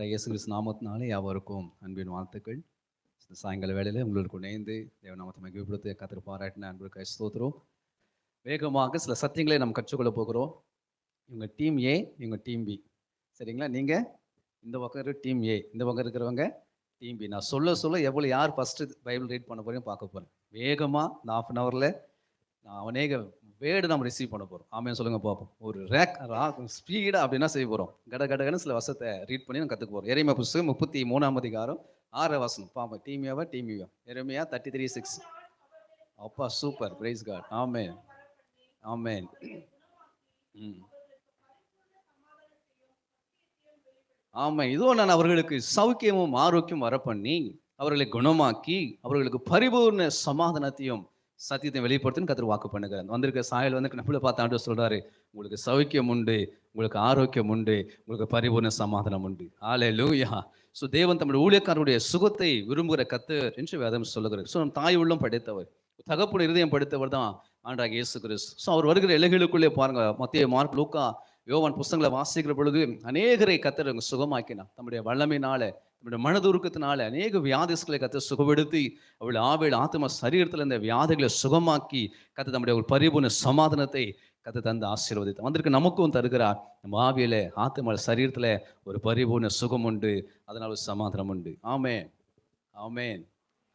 இயேசு கிறிஸ்து நாமத்தினாலே யாவருக்கும் அன்பின் வாழ்த்துக்கள். இந்த சாயங்கால வேளையில் உங்களுக்கு இணைந்து தேவநாமத்தை மகிமைப்படுத்த கர்த்தர் பாராட்டின அன்புக்கு ஸ்தோத்திரம். வேகமாக சில சத்தியங்களை நம்ம கற்றுக்கொள்ள போகிறோம். இவங்க டீம் ஏ, இவங்க டீம் பி. சரிங்களா? நீங்கள் இந்த பக்கம் இருக்கிற டீம் ஏ, இந்த பக்கம் இருக்கிறவங்க டீம் பி. நான் சொல்ல எவ்வளோ யார் ஃபஸ்ட்டு பைபிள் ரீட் பண்ண போகிறேன் பார்க்க போகிறேன். வேகமாக இந்த ½ hour நான் அநேக வேர்டு நம்ம ரிசீவ் பண்ண போகிறோம். ஆமே சொல்லுங்கள் பார்ப்போம். ஒரு ஸ்பீடாக அப்படின்னா செய்ய போகிறோம். கடகடன்னு சில வசத்தை ரீட் பண்ணி நம்ம கற்றுக்க போகிறோம். எரேமியா புஸ்தகம் 33ஆம் அதிகாரம் 6 வசனம். பாப்போம். டீமியாவா எரேமியா 33:6. அப்பா சூப்பர், பிரைஸ் காட். ஆமென் ஆமென். ஆமாம். இதோ நான் அவர்களுக்கு சௌக்கியமும் ஆரோக்கியம் வரப்பண்ணி அவர்களை குணமாக்கி அவர்களுக்கு பரிபூர்ண சமாதானத்தையும் சத்தியத்தை வெளிப்படுத்துன்னு கர்த்தர் வாக்கு பண்ணுகிறார். வந்திருக்க சாயல் வந்து நம்மள பார்த்து ஆண்டவர் சொல்றாரு, உங்களுக்கு சௌக்கியம் உண்டு, உங்களுக்கு ஆரோக்கியம் உண்டு, உங்களுக்கு பரிபூர்ண சமாதானம் உண்டு. ஹல்லேலூயா. ஸோ தேவன் தம்முடைய ஊழியக்காரருடைய சுகத்தை விரும்புகிற கர்த்தர் என்று வேதம் சொல்லுகிறார். ஸோ தாய் உள்ளம் படைத்தவர், தகப்பன் இருதயம் படைத்தவர் தான் ஆண்டவராகிய இயேசு கிறிஸ்து. ஸோ அவர் வருகிற எல்லைகளுக்குள்ளே பாருங்க, மத்தேயு, மார்க், லூக்கா, யோவான் புஸ்தகங்களை வாசிக்கிற பொழுது அநேகரை கர்த்தர் சுகமாக்கினார். தம்முடைய வல்லமையினால, நம்முடைய மனதுருக்கத்தினால அநேக வியாதிகளை கர்த்தர் சுகப்படுத்தி அவளுடைய ஆவியில் ஆத்மா சரீரத்தில் இந்த வியாதிகளை சுகமாக்கி கர்த்தர் நம்முடைய ஒரு பரிபூர்ண சமாதானத்தை கர்த்தர் தந்து ஆசீர்வதித்து வந்திருக்கு. நமக்கும் தருகிறார். நம்ம ஆவியில ஆத்மா சரீரத்தில் ஒரு பரிபூர்ண சுகம் உண்டு, அதனால ஒரு சமாதானம் உண்டு. ஆமென் ஆமென்.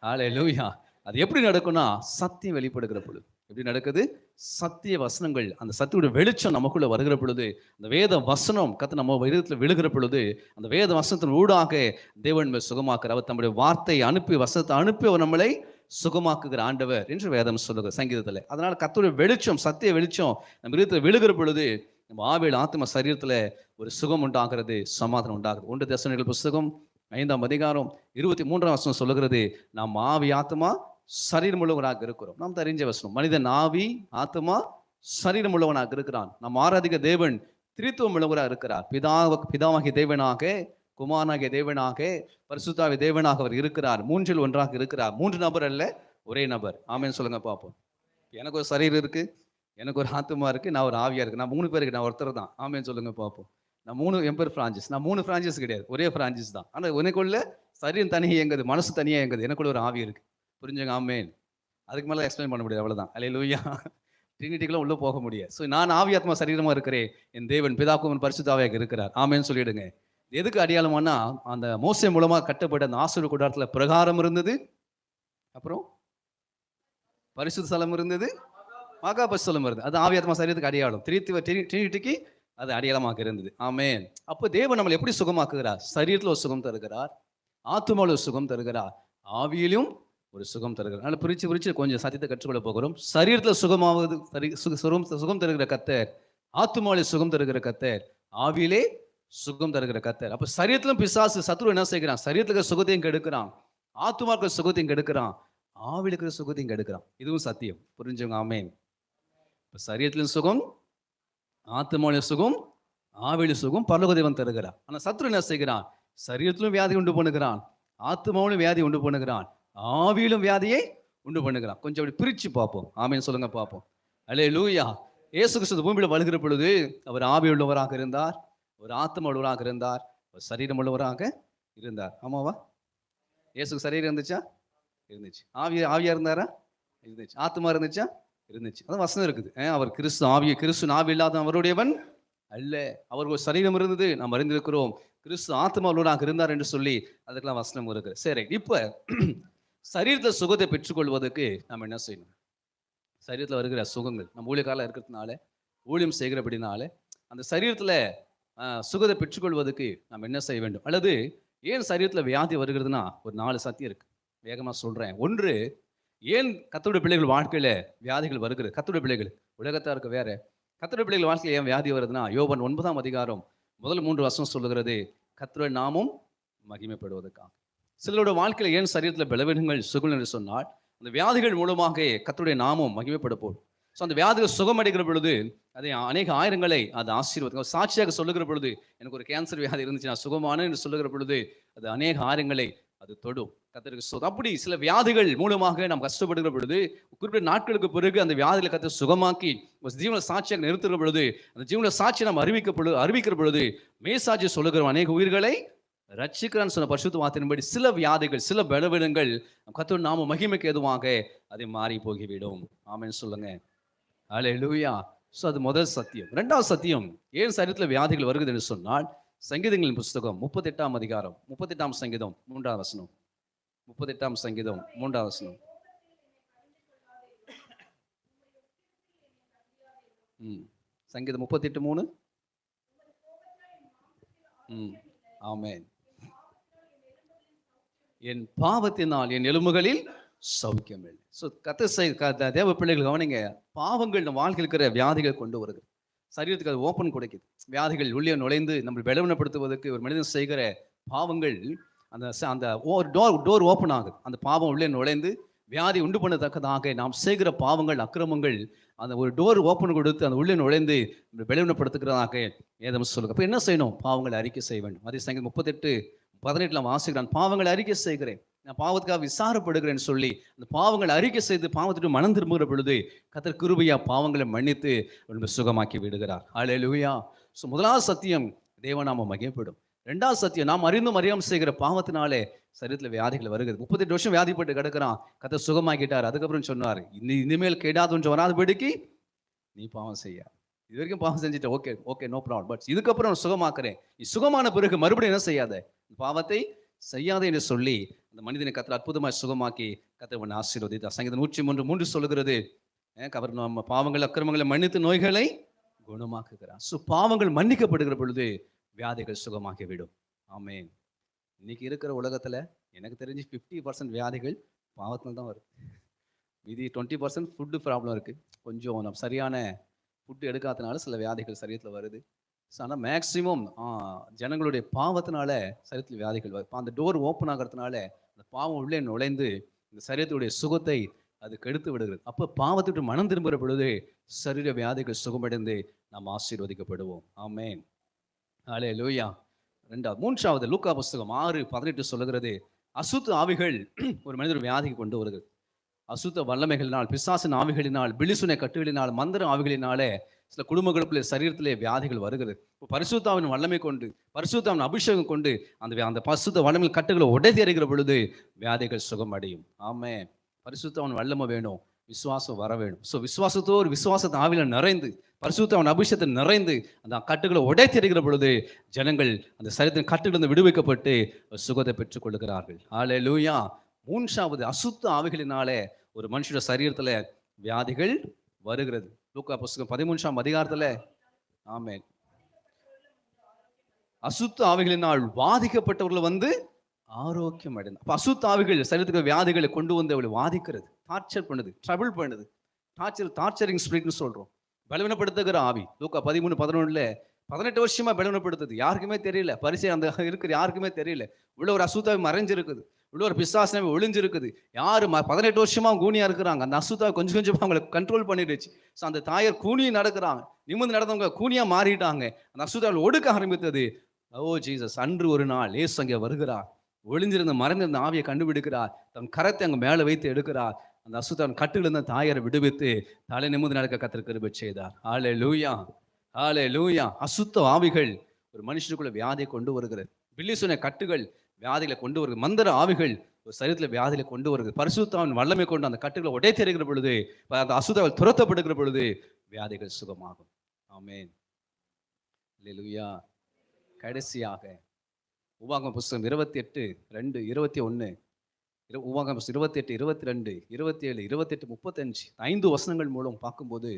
ஹல்லேலூயா. அது எப்படி நடக்கும்னா சத்தியம் வெளிப்படுகிற பொழுது. எப்படி நடக்குது? சத்திய வசனங்கள், அந்த சத்தியோட வெளிச்சம் நமக்குள்ள வருகிற பொழுது, அந்த வேத வசனம் கர்த்தர் நம்ம விருதத்தில் விழுகிற பொழுது, அந்த வேத வசனத்தின் ஊடாக தேவன் சுகமாக்குற அவர் தம்முடைய வார்த்தையை அனுப்பி, வசனத்தை அனுப்பி அவர் நம்மளை சுகமாக்குகிற ஆண்டவர் என்று வேதம் சொல்லுகிற சங்கீதத்தில். அதனால கர்த்தருடைய வெளிச்சம், சத்திய வெளிச்சம் நம்ம விருதத்தில் விழுகிற பொழுது நம்ம ஆவியில் ஆத்ம சரீரத்தில் ஒரு சுகம் உண்டாகிறது, சமாதானம் உண்டாகுது. 1 தெசலோனிக்கேயர் புஸ்தகம் 5ஆம் அதிகாரம் 23ஆம் வசனம் சொல்லுகிறது, நாம் ஆவி ஆத்மா சரீரம் உள்ளவனாக இருக்கிறோம். நாம் தெரிஞ்ச வசனம். மனிதன் ஆவி ஆத்மா சரீரம் உள்ளவனாக இருக்கிறான். நாம் ஆராதிக்க தேவன் திரித்துவம் உள்ளவராக இருக்கிறார். பிதாவாகிய தேவனாக, குமாரனாகிய தேவனாக, பரிசுத்தாவிய தேவனாக அவர் இருக்கிறார். 3இல் ஒன்றாக இருக்கிறார். 3 நபர் அல்ல, ஒரே நபர். ஆமென் சொல்லுங்க பார்ப்போம். எனக்கு ஒரு சரீரம் இருக்கு, எனக்கு ஒரு ஆத்மா இருக்கு, நான் ஒரு ஆவியா இருக்கு. நான் 3 பேருக்கு நான் ஒருத்தர் தான். ஆமென் சொல்லுங்க பார்ப்போம். நான் 3 எம்பர் பிரான்சஸ். நான் 3 பிரான்சஸ் கிடையாது, ஒரே பிரான்சஸ் தான். ஆனால் எனக்குள்ள சரீரம் தனியாக இயங்குது, மனசு தனியாக இயங்குது, எனக்குள்ள ஒரு ஆவி இருக்கு. புரிஞ்சுங்க? ஆமென். அதுக்கு மேலே எக்ஸ்பிளைன் பண்ண முடியாது, அவ்வளோதான். ஹல்லேலூயா. ட்ரினிட்டிக்குலாம் உள்ளே போக முடியாது. ஸோ நான் ஆவி ஆத்மா சரீரமாக இருக்கிறேன், என் தேவன் பிதாக்கும் பரிசுத்தாவியாக இருக்கிறார். ஆமென் சொல்லிடுங்க. எதுக்கு அடையாளமானா, அந்த மோசே மூலமாக கட்டப்பட்ட அந்த ஆசீர்வாத கூடாரத்தில் பிரகாரம் இருந்தது, அப்புறம் பரிசுத்த ஸ்தலம் இருந்தது, மகா பரிசுத்தலம் இருந்தது. அது ஆவி ஆத்மா சரீரத்துக்கு அடையாளம். ட்ரினிட்டிக்கு அது அடையாளமாக இருந்தது. ஆமென். அப்போ தேவன் நம்மளை எப்படி சுகமாக்குகிறார்? சரீரத்தில் ஒரு சுகம் தருகிறார், ஆத்மாவில் ஒரு சுகம் தருகிறார், ஆவியிலும் ஒரு சுகம் தருகிறார். அதனால பிரிச்சு கொஞ்சம் சத்தியத்தை கற்றுக்கொள்ள போகிறோம். சரீரத்தில் சுகமாவது சுகம் தருகிற கர்த்தர், ஆத்துமாவிலே சுகம் தருகிற கர்த்தர், ஆவியிலே சுகம் தருகிற கர்த்தர். அப்ப சரீரத்திலும் பிசாசு சத்ரு என்ன செய்கிறான்? சரீரத்துக்கு சுகத்தையும் கெடுக்கிறான், ஆத்துமாவுக்கு சுகத்தையும் கெடுக்கிறான், ஆவிலுக்கு சுகத்தையும் கெடுக்கிறான். இதுவும் சத்தியம். புரிஞ்சுங்க? ஆமென். இப்ப சரீரத்திலும் சுகம், ஆத்துமாவிலும் சுகம், ஆவியிலும் சுகம் பரலோக தேவன் தருகிறான். ஆனா சத்ரு என்ன செய்கிறான்? சரீரத்திலும் வியாதி உண்டு பண்ணுகிறான், ஆத்துமாவிலும் வியாதி உண்டு பண்ணுகிறான், ஆவியிலும் வியாதியை உண்டு பண்ணுகிறான். கொஞ்சம் அப்படி பிரிச்சு பார்ப்போம். ஆமென் சொல்லுங்க பார்ப்போம். ஹல்லேலூயா. இயேசு கிறிஸ்து பூமியில் வருகிற பொழுது அவர் ஆவி உள்ளவராக இருந்தார், ஒரு ஆத்மா உள்ளவராக இருந்தார், ஒரு சரீரம் உள்ளவராக இருந்தார். ஆமாவா? இயேசுக்கு சரீரம் இருந்துச்சா? இருந்துச்சு. ஆவியா இருந்தாரா? இருந்துச்சு. ஆத்மா இருந்துச்சா? இருந்துச்சு. அதான் வசனம் இருக்குது. அவர் கிறிஸ்து ஆவி இல்லாத அவருடையவன் அல்ல. அவருக்கு ஒரு சரீரம் இருந்தது, நாம் அறிந்திருக்கிறோம். கிறிஸ்து ஆத்மா உள்ளவராக இருந்தார் என்று சொல்லி அதுக்கெல்லாம் வசனம் இருக்கு. சரி, இப்ப சரீரத்தில் சுகத்தை பெற்றுக்கொள்வதற்கு நம்ம என்ன செய்யணும்? சரீரத்தில் வருகிற சுகங்கள் நம்ம ஊழியக்காரலாம் இருக்கிறதுனால, ஊழியம் செய்கிறபடினால அந்த சரீரத்தில் சுகத்தை பெற்றுக்கொள்வதற்கு நம்ம என்ன செய்ய வேண்டும்? அல்லது ஏன் சரீரத்தில் வியாதி வருகிறதுனா ஒரு 4 சத்தியம் இருக்கு. வேகமாக சொல்றேன். 1, ஏன் கர்த்தருடைய பிள்ளைகள் வாழ்க்கையில வியாதிகள் வருகிறது? கர்த்தருடைய பிள்ளைகள், உலகத்தாருக்கு வேற, கர்த்தருடைய பிள்ளைகள் வாழ்க்கையில் ஏன் வியாதி வருதுன்னா, யோவான் 9ஆம் அதிகாரம் முதல் 3 வசனம் சொல்லுகிறது, கர்த்தருடைய நாமம் மகிமைப்படுவதற்காக. சிலரோட வாழ்க்கையில ஏன் சரீரத்தில் பலவீனங்கள் சுகம் என்று சொன்னால், அந்த வியாதிகள் மூலமாக கர்த்தருடைய நாமம் மகிமைப்பட போகும். ஸோ அந்த வியாதிகள் சுகமடைகிற பொழுது அதை அநேக ஆயிரங்களை அது ஆசீர்வாதம் சாட்சியாக சொல்லுகிற பொழுது, எனக்கு ஒரு கேன்சர் வியாதி இருந்துச்சு, நான் சுகமான என்று சொல்லுகிற பொழுது அது அநேக ஆயிரங்களை அது தொடும். கர்த்தருக்கு சோதம். அப்படி சில வியாதிகள் மூலமாக நாம் கஷ்டப்படுகிற பொழுது, குறிப்பிட்ட நாட்களுக்கு பிறகு அந்த வியாதிகளை கர்த்தர் சுகமாக்கி ஜீவன சாட்சியாக நிறுத்துகிற பொழுது, அந்த ஜீவன சாட்சியை நாம் அறிவிக்கிற பொழுது மேசாட்சி சொல்லுகிற அநேக உயிர்களை ரட்சிக்கிறான்னு சொன்ன பரிசுத்த வார்த்தையின்படி சில வியாதிகள், சில பலவீனங்கள் கர்த்தருடைய நாம மகிமைக்கு ஏதுவாக அது மாறி போகிவிடும். ஆமென் சொல்லுங்க. அல்லேலூயா. ஸோ அது முதல் சத்தியம். 2வது சத்தியம், ஏன் சரீரத்தில வியாதிகள் வருகிறது என்று சொன்னால், சங்கீதங்களின் புஸ்தகம் 38ஆம் அதிகாரம், 38ஆம் சங்கீதம் 3வது வசனம். 38ஆம் சங்கீதம் 3வது வசனம். சங்கீதம் 38:3. ஆமென். என் பாவத்தினால் என் எலும்புகளில் சௌக்கியம் இல்லை. ஸோ தேவ பிள்ளைகள் கவனிங்க, பாவங்கள் நம்ம வாழ்க்கையில் இருக்கிற வியாதிகள் கொண்டு வருது. சரீரத்துக்கு அது ஓப்பன் கொடுக்குது. வியாதிகள் உள்ளே நுழைந்து நம்மளை பலவீனப்படுத்துவதற்கு ஒரு மனிதன் செய்கிற பாவங்கள் அந்த அந்த டோர் ஓப்பன் ஆகுது. அந்த பாவம் உள்ளே நுழைந்து வியாதி உண்டு பண்ணத்தக்கதாக நாம் செய்கிற பாவங்கள், அக்கிரமங்கள் அந்த ஒரு டோர் ஓப்பன் கொடுத்து அந்த உள்ளே நுழைந்து பலவீனப்படுத்துகிறதாக வேதம் சொல்லுங்க. அப்போ என்ன செய்யணும்? பாவங்களை அறிக்கை செய்ய வேண்டும். அதே சங்கீதம் 38:18 வாசிக்கிறான், பாவங்களை அறிக்கை செய்கிறேன், நான் பாவத்துக்காக விசாரப்படுகிறேன்னு சொல்லி அந்த பாவங்களை அறிக்கை செய்து பாவத்திற்கு மனம் திரும்புகிற பொழுது கர்த்தர் கிருபையா பாவங்களை மன்னித்து சுகமாக்கி விடுகிறார். அல்லேலூயா. ஸோ முதலாவது சத்தியம், தேவநாமம் மகிமைப்படும். 2வது சத்தியம், நாம் அறிந்தும் அறியாமல் செய்கிற பாவத்தினாலே சரீரத்தில் வியாதிகள் வருகிறது. 38 வருஷம் வியாதிப்பட்டு கிடக்கிறான், கர்த்தர் சுகமாக்கிட்டார். அதுக்கப்புறம் சொன்னார், இனிமேல் கேடாத ஒன்று வராதபடிக்கு நீ பாவம் செய்ய. இது வரைக்கும் பாவம் செஞ்சுட்ட, okay okay no problem, but இதுக்கப்புறம் நான் சுகமாக்குறேன். நீ சுகமான பிறகு மறுபடியும் என்ன செய்யாத, பாவத்தை செய்யாதே என்று சொல்லி அந்த மனிதனை கர்த்தர் அற்புதமாய் சுகமாக்கி கர்த்தர் ஆசீர்வதித்தார். சங்கீதம் 103:3 சொல்லுகிறது, அவர் நம்ம பாவங்கள் அக்கிரமங்களை மன்னித்து நோய்களை குணமாக்குகிறார். ஸோ பாவங்கள் மன்னிக்கப்படுகிற பொழுது வியாதிகள் சுகமாக்கி விடும். ஆமென். இன்னைக்கு இருக்கிற உலகத்துல எனக்கு தெரிஞ்சு 50% வியாதிகள் பாவத்தில் தான் வருது. மீதி 20% ஃபுட்டு ப்ராப்ளம் இருக்கு. கொஞ்சம் நம்ம சரியான ஃபுட்டு எடுக்காதனால சில வியாதிகள் சரீரத்தில் வருது. ஆனால் மேக்சிமம் ஜனங்களுடைய பாவத்தினால சரீரத்தில் வியாதிகள் வருது. அந்த டோர் ஓப்பன் ஆகிறதுனால அந்த பாவம் உள்ளே நுழைந்து இந்த சரீரத்துடைய சுகத்தை அது கெடுத்து விடுகிறது. அப்போ பாவத்துக்கு மனம் திரும்புகிற பொழுது சரீர வியாதிகள் சுகமடைந்து நாம் ஆசீர்வதிக்கப்படுவோம். ஆமென். அல்லேலூயா. 3வது லூக்கா புஸ்தகம் 6:18 சொல்லுகிறது, அசுத்த ஆவிகள் ஒரு மனிதர் வியாதிக்கு கொண்டு வருகிறது. அசுத்த வல்லமைகளினால், பிசாசின் ஆவிகளினால், பிலிசுனை கட்டுகளினால், மந்திர ஆவிகளினாலே சில குடும்பங்களுக்குள்ளே சரீரத்திலே வியாதிகள் வருகிறது. பரிசுத்தாவின் வல்லமை கொண்டு, பரிசுத்தாவின் அபிஷேகம் கொண்டு அந்த பரிசுத்த வல்லமை கட்டுகளை உடைத்து எறிகிற பொழுது வியாதிகள் சுகம் அடையும். ஆமென். பரிசுத்தாவின் வல்லமை வேணும், விசுவாசம் வர வேணும். ஸோ விசுவாசத்தோடு விசுவாசத்தை ஆவியில் நிறைந்து பரிசுத்தவன் அபிஷேகத்தை நிறைந்து அந்த கட்டுகளை உடைத்து எறிகிற பொழுது ஜனங்கள் அந்த சரீரத்தின் கட்டுகளிலிருந்து விடுவிக்கப்பட்டு சுகத்தை பெற்றுக் கொள்கிறார்கள். அல்லேலூயா. 3வது அசுத்த ஆவிகளினாலே ஒரு மனுஷோட சரீரத்துல வியாதிகள் வருகிறது. லூக்கா புஸ்தகம் 13ஆம் அதிகாரத்துல, ஆமென், அசுத்த ஆவிகளினால் பாதிக்கப்பட்டவர்கள் வந்து ஆரோக்கியம் அடைந்து. அப்ப அசுத்த ஆவிகள் சரீரத்துக்கு வியாதிகளை கொண்டு வந்து அவளை வாதிக்கிறது, டார்ச்சர் பண்ணுது, ட்ரபிள் பண்ணுது. டார்ச்சரிங் ஸ்பிரிட்னு சொல்றோம். பலவீனப்படுத்துகிற ஆவி. லூக்கா 13:11 18 வருஷமா பலவீனப்படுத்துது. யாருக்குமே தெரியல, பரிசை அந்த இருக்கிற யாருக்குமே தெரியல. உள்ள ஒரு அசுத்தாவி மறைஞ்சிருக்குது, உள்ள ஒரு பிசாசனமே ஒளிஞ்சிருக்குது. யாரு 18 வருஷமா கூனியா இருக்கிறாங்க. அந்த அசுத்தாவை கொஞ்சம் கொஞ்சமா அவங்களை கண்ட்ரோல் பண்ணிடுச்சு. ஸோ அந்த தாயார் கூனி நடக்கிறாங்க, நிமிர்ந்து நடந்தவங்க கூனியா மாறிட்டாங்க. அந்த அசுத்தாவை ஒடுக்க ஆரம்பித்தது. ஓ ஜீசஸ். அன்று ஒரு நாள் இயேசு அங்கே வருகிறார், ஒளிஞ்சிருந்த மறைந்திருந்த ஆவியை கண்டுபிடிக்கிறார், தன் கரத்தை அங்கே மேலே வைத்து எடுக்கிறார். அந்த அசுத்தன் கட்டிலிருந்த தாயாரை விடுவித்து தலை நிமிர்ந்து நடக்க கர்த்தர் கிருபை செய்தார். அல்லேலூயா, அல்லேலூயா. அசுத்த ஆவிகள் ஒரு மனுஷனுக்குள்ள வியாதியை கொண்டு வருகிறது. பில்லிசுனை கட்டுகள் வியாதிகளை கொண்டு வருகிறது. மந்திர ஆவிகள் ஒரு சரீரத்தில் வியாதிகளை கொண்டு வருகிறது. பரிசுத்தாவின் வல்லமை கொண்டு அந்த கட்டுகளை உடைத்தெறிகிற பொழுது, அந்த அசுத்தாவில் துரத்தப்படுகிற பொழுது வியாதிகள் சுகமாகும். ஆமென். அல்லேலூயா. கடைசியாக உபாகமம் புஸ்தகம் 28:2-21, உபாகமம் 28:22, 27, 28, 35 5 வசனங்கள் மூலம் பார்க்கும்போது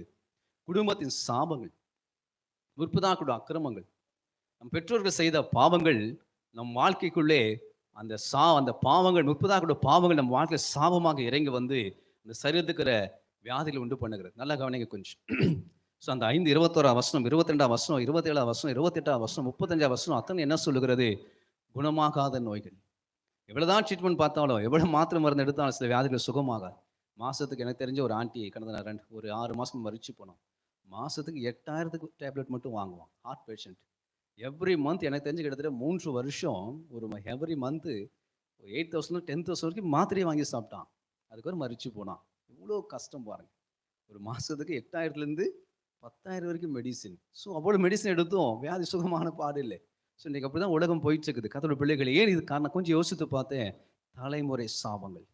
குடும்பத்தின் சாபங்கள், முற்பதாக்குடைய அக்கிரமங்கள், நம் பெற்றோர்கள் செய்த பாவங்கள் நம் வாழ்க்கைக்குள்ளே அந்த பாவங்கள், முற்பதாக்குடைய பாவங்கள் நம் வாழ்க்கை சாபமாக இறங்கி வந்து இந்த சரீரத்துக்கிற வியாதிகளை உண்டு பண்ணுகிறது. நல்லா கவனிங்க கொஞ்சம். ஸோ அந்த 5, 21 வசனம், 22 வசனம், 27 வசனம், 28 வசனம், 35 வசனம் அத்தனை என்ன சொல்லுகிறது? குணமாகாத நோய்கள். எவ்வளவுதான் ட்ரீட்மெண்ட் பார்த்தாலும், எவ்வளவு மாத்திரை மருந்து எடுத்தாலும் சில வியாதிகள் சுகமாகாது. மாசத்துக்கு எனக்கு தெரிஞ்ச ஒரு ஆண்டி கடந்த ஒரு 6 மாசம் மறிச்சு போனோம். மாசத்துக்கு 8000 டேப்லெட் மட்டும் வாங்குவோம். Heart patient. எவ்ரி மந்த் எனக்கு தெரிஞ்சு கிட்டத்தட்ட 3 வருஷம் ஒரு எவ்ரி மந்த் 8,000 10,000 வரைக்கும் மாத்திரையை வாங்கி சாப்பிட்டான். அதுக்கு மறிச்சு போனான். இவ்வளோ கஷ்டம் பாருங்க. ஒரு மாசத்துக்கு 8000 10,000 வரைக்கும் மெடிசின். ஸோ அவ்வளோ மெடிசின் எடுத்தும் வியாதி சுகமான பாடு இல்லை. ஸோ இன்றைக்கி அப்படி தான் உலகம் போயிட்டு இருக்குது. கர்த்தருடைய பிள்ளைகள் ஏன் இது காரணம்? கொஞ்சம் யோசித்து பார்த்தேன். தலைமுறை சாபங்கள்,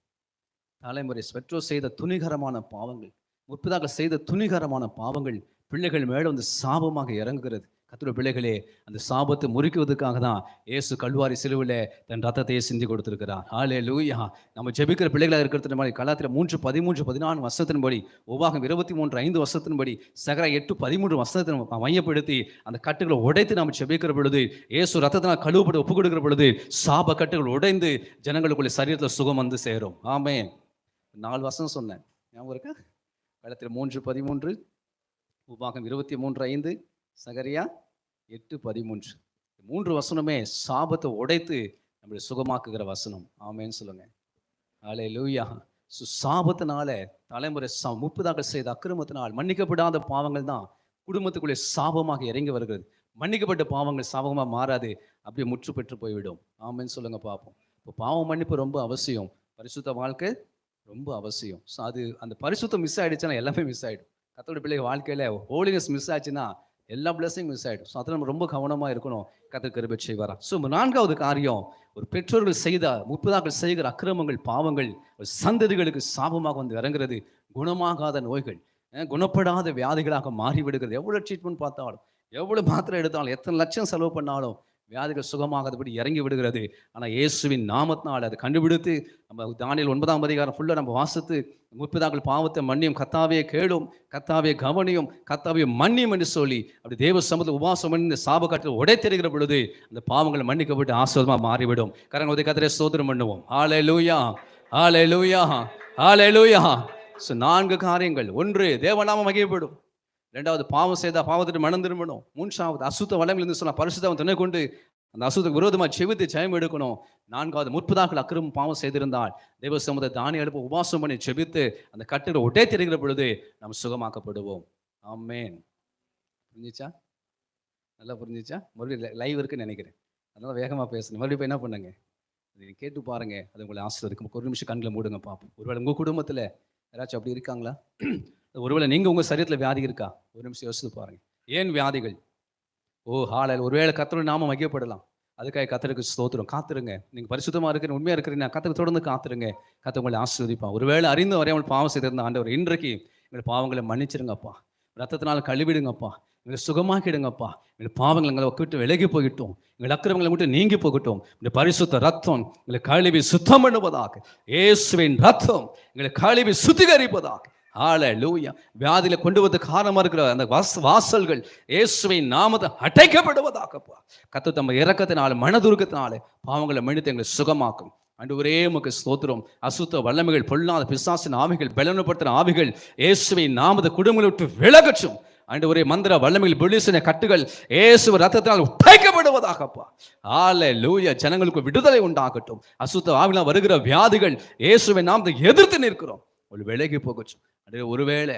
தலைமுறை பெற்றோர் செய்த துணிகரமான பாவங்கள், முற்பதாக்கள் செய்த துணிகரமான பாவங்கள் பிள்ளைகள் மேலே வந்து சாபமாக இறங்குகிறது. கர்த்தருடைய பிள்ளைகளே, அந்த சாபத்தை முறிக்குவதற்காக தான் இயேசு கல்வாரி சிலுவையிலே தன் ரத்தத்தையே சிந்தி கொடுத்திருக்கிறார். ஹல்லேலூயா. நம்ம ஜெபிக்கிற பிள்ளைகளாக இருக்கிறது மாதிரி கலாத்தியர் 3:13-14 வசனத்தின்படி, உபாகம் 23:5 வசனத்தின்படி, சகரியா 8:13 வசனத்தை மையப்படுத்தி அந்த கட்டுகளை உடைத்து நாம் ஜெபிக்கிற பொழுது, இயேசு ரத்தத்தினால் கழுவப்பட்டு ஒப்புக் கொடுக்கிற பொழுது சாப கட்டுகள் உடைந்து ஜனங்களுக்குள்ள சரீரத்தில் சுகம் வந்து சேரும். ஆமென். 4 வசனம் சொன்னேன், ஞாபகம் இருக்கா? கலாத்தியர் 3:13, உபாகம் 23:5, சகரியா 8:13. 3 வசனமே சாபத்தை உடைத்து நம்மளை சுகமாக்குகிற வசனம். ஆமேன்னு சொல்லுங்க. ஹல்லேலூயா. சாபத்தினால தலைமுறை முற்பதாக்கள் செய்த அக்கிரமத்தினால் மன்னிக்கப்படாத பாவங்கள் தான் குடும்பத்துக்குள்ளே சாபமாக இறங்கி வருகிறது. மன்னிக்கப்பட்ட பாவங்கள் சாபமாக மாறாது, அப்படியே முற்று பெற்று போய்விடும். ஆமேன்னு சொல்லுங்க பார்ப்போம். இப்போ பாவம் மன்னிப்பு ரொம்ப அவசியம், பரிசுத்த வாழ்க்கை ரொம்ப அவசியம். ஸோ அது அந்த பரிசுத்தம் மிஸ் ஆகிடுச்சுன்னா எல்லாமே மிஸ் ஆகிடும். கர்த்தருடைய பிள்ளைங்க வாழ்க்கையில் ஹோலினஸ் மிஸ் ஆச்சுன்னா எல்லா பிளஸிங் மிஸ் ஆகிடும். ஸோ அதில் நம்ம ரொம்ப கவனமாக இருக்கணும். கர்த்தர் கிருபை செய்வாரா. ஸோ 4வது காரியம், ஒரு பெற்றோர்கள் செய்த முற்பதாக்கள் செய்கிற அக்கிரமங்கள் பாவங்கள் சந்ததிகளுக்கு சாபமாக வந்து இறங்குறது. குணமாகாத நோய்கள், குணப்படாத வியாதிகளாக மாறிவிடுகிறது. எவ்வளோ ட்ரீட்மெண்ட் பார்த்தாலும், எவ்வளோ மாத்திரை எடுத்தாலும், எத்தனை லட்சம் செலவு பண்ணாலும் வியாதிகள் சுகமாகாதபடி இறங்கி விடுகிறது. ஆனால் இயேசுவின் நாமத்தினால் அதை கண்டுபிடித்து நம்ம தானியேல் 9ஆம் அதிகாரம் ஃபுல்லாக நம்ம வாசித்து முற்பதாக்கள் பாவத்தை மன்னியும், கர்த்தாவே கேளும், கர்த்தாவே கவனியும், கர்த்தாவே மன்னியும் என்று சொல்லி அப்படி தேவ சமூகத்தில் உபவாசம் பண்ணி இந்த சாபக்காட்டில் உடைத்தெறிகிற பொழுது அந்த பாவங்கள் மன்னிக்கப்பட்டு ஆசீர்வாதமாக மாறிவிடும். கரங்களை உதவி கர்த்தரை ஸ்தோத்திரம் பண்ணுவோம். ஹல்லேலூயா, ஹல்லேலூயா, ஹல்லேலூயா. ஸோ 4 காரியங்கள். 1, தேவநாமம் மகிமைப்படும். 2வது, பாவம் செய்தால் பாவத்திற்கு மனம் திரும்பணும். 3வது, அசுத்த வளங்களிலிருந்து சொன்னால் பரிசுத்தம் துணை கொண்டு அந்த அசுத்தத்துக்கு விரோதமாக செவித்து ஜெயம் எடுக்கணும். 4வது, முற்பதாக்கள் அக்கிரமம் பாவம் செய்திருந்தால் தேவ சமூகத்தை தானிய எழுப்ப உபவாசம் பண்ணி செபித்து அந்த கட்டுரை உடை தெரிகிற பொழுது நம்ம சுகமாக்கப்படுவோம். ஆமென். புரிஞ்சிச்சா? நல்லா புரிஞ்சிச்சா? மறுபடியும் லைவ் இருக்குன்னு நினைக்கிறேன், அதனால வேகமாக பேசணும். மறுபடியும் என்ன பண்ணுங்க, அதை கேட்டு பாருங்க, அது உங்களை ஆசீர்வதிக்கும். ஒரு நிமிஷம் கண்களை மூடுங்க பார்ப்போம். ஒருவேளை உங்கள் குடும்பத்தில் யாராச்சும் அப்படி இருக்காங்களா? ஒருவேளை நீங்கள் உங்கள் சரீரத்தில் வியாதி இருக்கா? ஒரு நிமிஷம் யோசித்து பாருங்க. ஏன் வியாதிகள்? ஹாலையில் ஒருவேளை கர்த்தருடைய நாமம் மகிமைப்படலாம். அதுக்காக கர்த்தருக்கு ஸ்தோத்திரம். காத்துருங்க. நீங்கள் பரிசுத்தமாக இருக்கிற உண்மையாக இருக்கிறீங்க, கர்த்தருக்கு தொடர்ந்து காத்துருங்க. கர்த்தர் உங்களை ஆசீர்வதிப்பான். ஒருவேளை அறிந்து வரையாமல் பாவம் செய்திருந்த ஆண்டவர் இன்றைக்கு எங்கள் பாவங்களை மன்னிச்சிருங்கப்பா, ரத்தத்தினால் கழுவிடுங்கப்பா, எங்களை சுகமாக்கிடுங்கப்பா, எங்கள் பாவங்கள் எங்களை விட்டு விலகி போயிட்டோம், எங்கள் அக்கிரமங்களை விட்டு நீங்கி போகட்டும். இந்த பரிசுத்த ரத்தம் எங்களை கழுவி சுத்தம் பண்ணுவதாக. இயேசுவின் ரத்தம் எங்களை கழுவி சுத்திகரிப்பதாக. ஹல்லேலூயா. வியாதியில கொண்டு வந்து காரணமாக இருக்கிற அந்த வாசல்கள் இயேசுவின் நாமத்தை அடைக்கப்படுவதாகப்பா. கர்த்தர் தம்ம இரக்கத்தினால மனதுருக்கத்தினால பாவங்களை மன்னித்து எங்களை சுகமாக்கும். ஆண்டவரே உமக்கு ஸ்தோத்திரம். அசுத்த வல்லமைகள், பொல்லாத பிசாசின் ஆவிகள், பலவீனப்படுத்தின ஆவிகள் இயேசுவின் நாமத்தை குடும்பங்களை விட்டு விலகட்டும். ஆண்டவரே, மந்திர வல்லமைகள், பொலிசின கட்டுகள் இயேசு ரத்தத்தினால் உடைக்கப்படுவதாகப்பா. ஹல்லேலூயா. ஜனங்களுக்கு விடுதலை உண்டாகட்டும். அசுத்த ஆவியினால் வருகிற வியாதிகள் இயேசுவின் நாமத்தை எதிர்த்து நிற்கிறோம், ஒரு விலகி போகட்டும். ஒருவேளை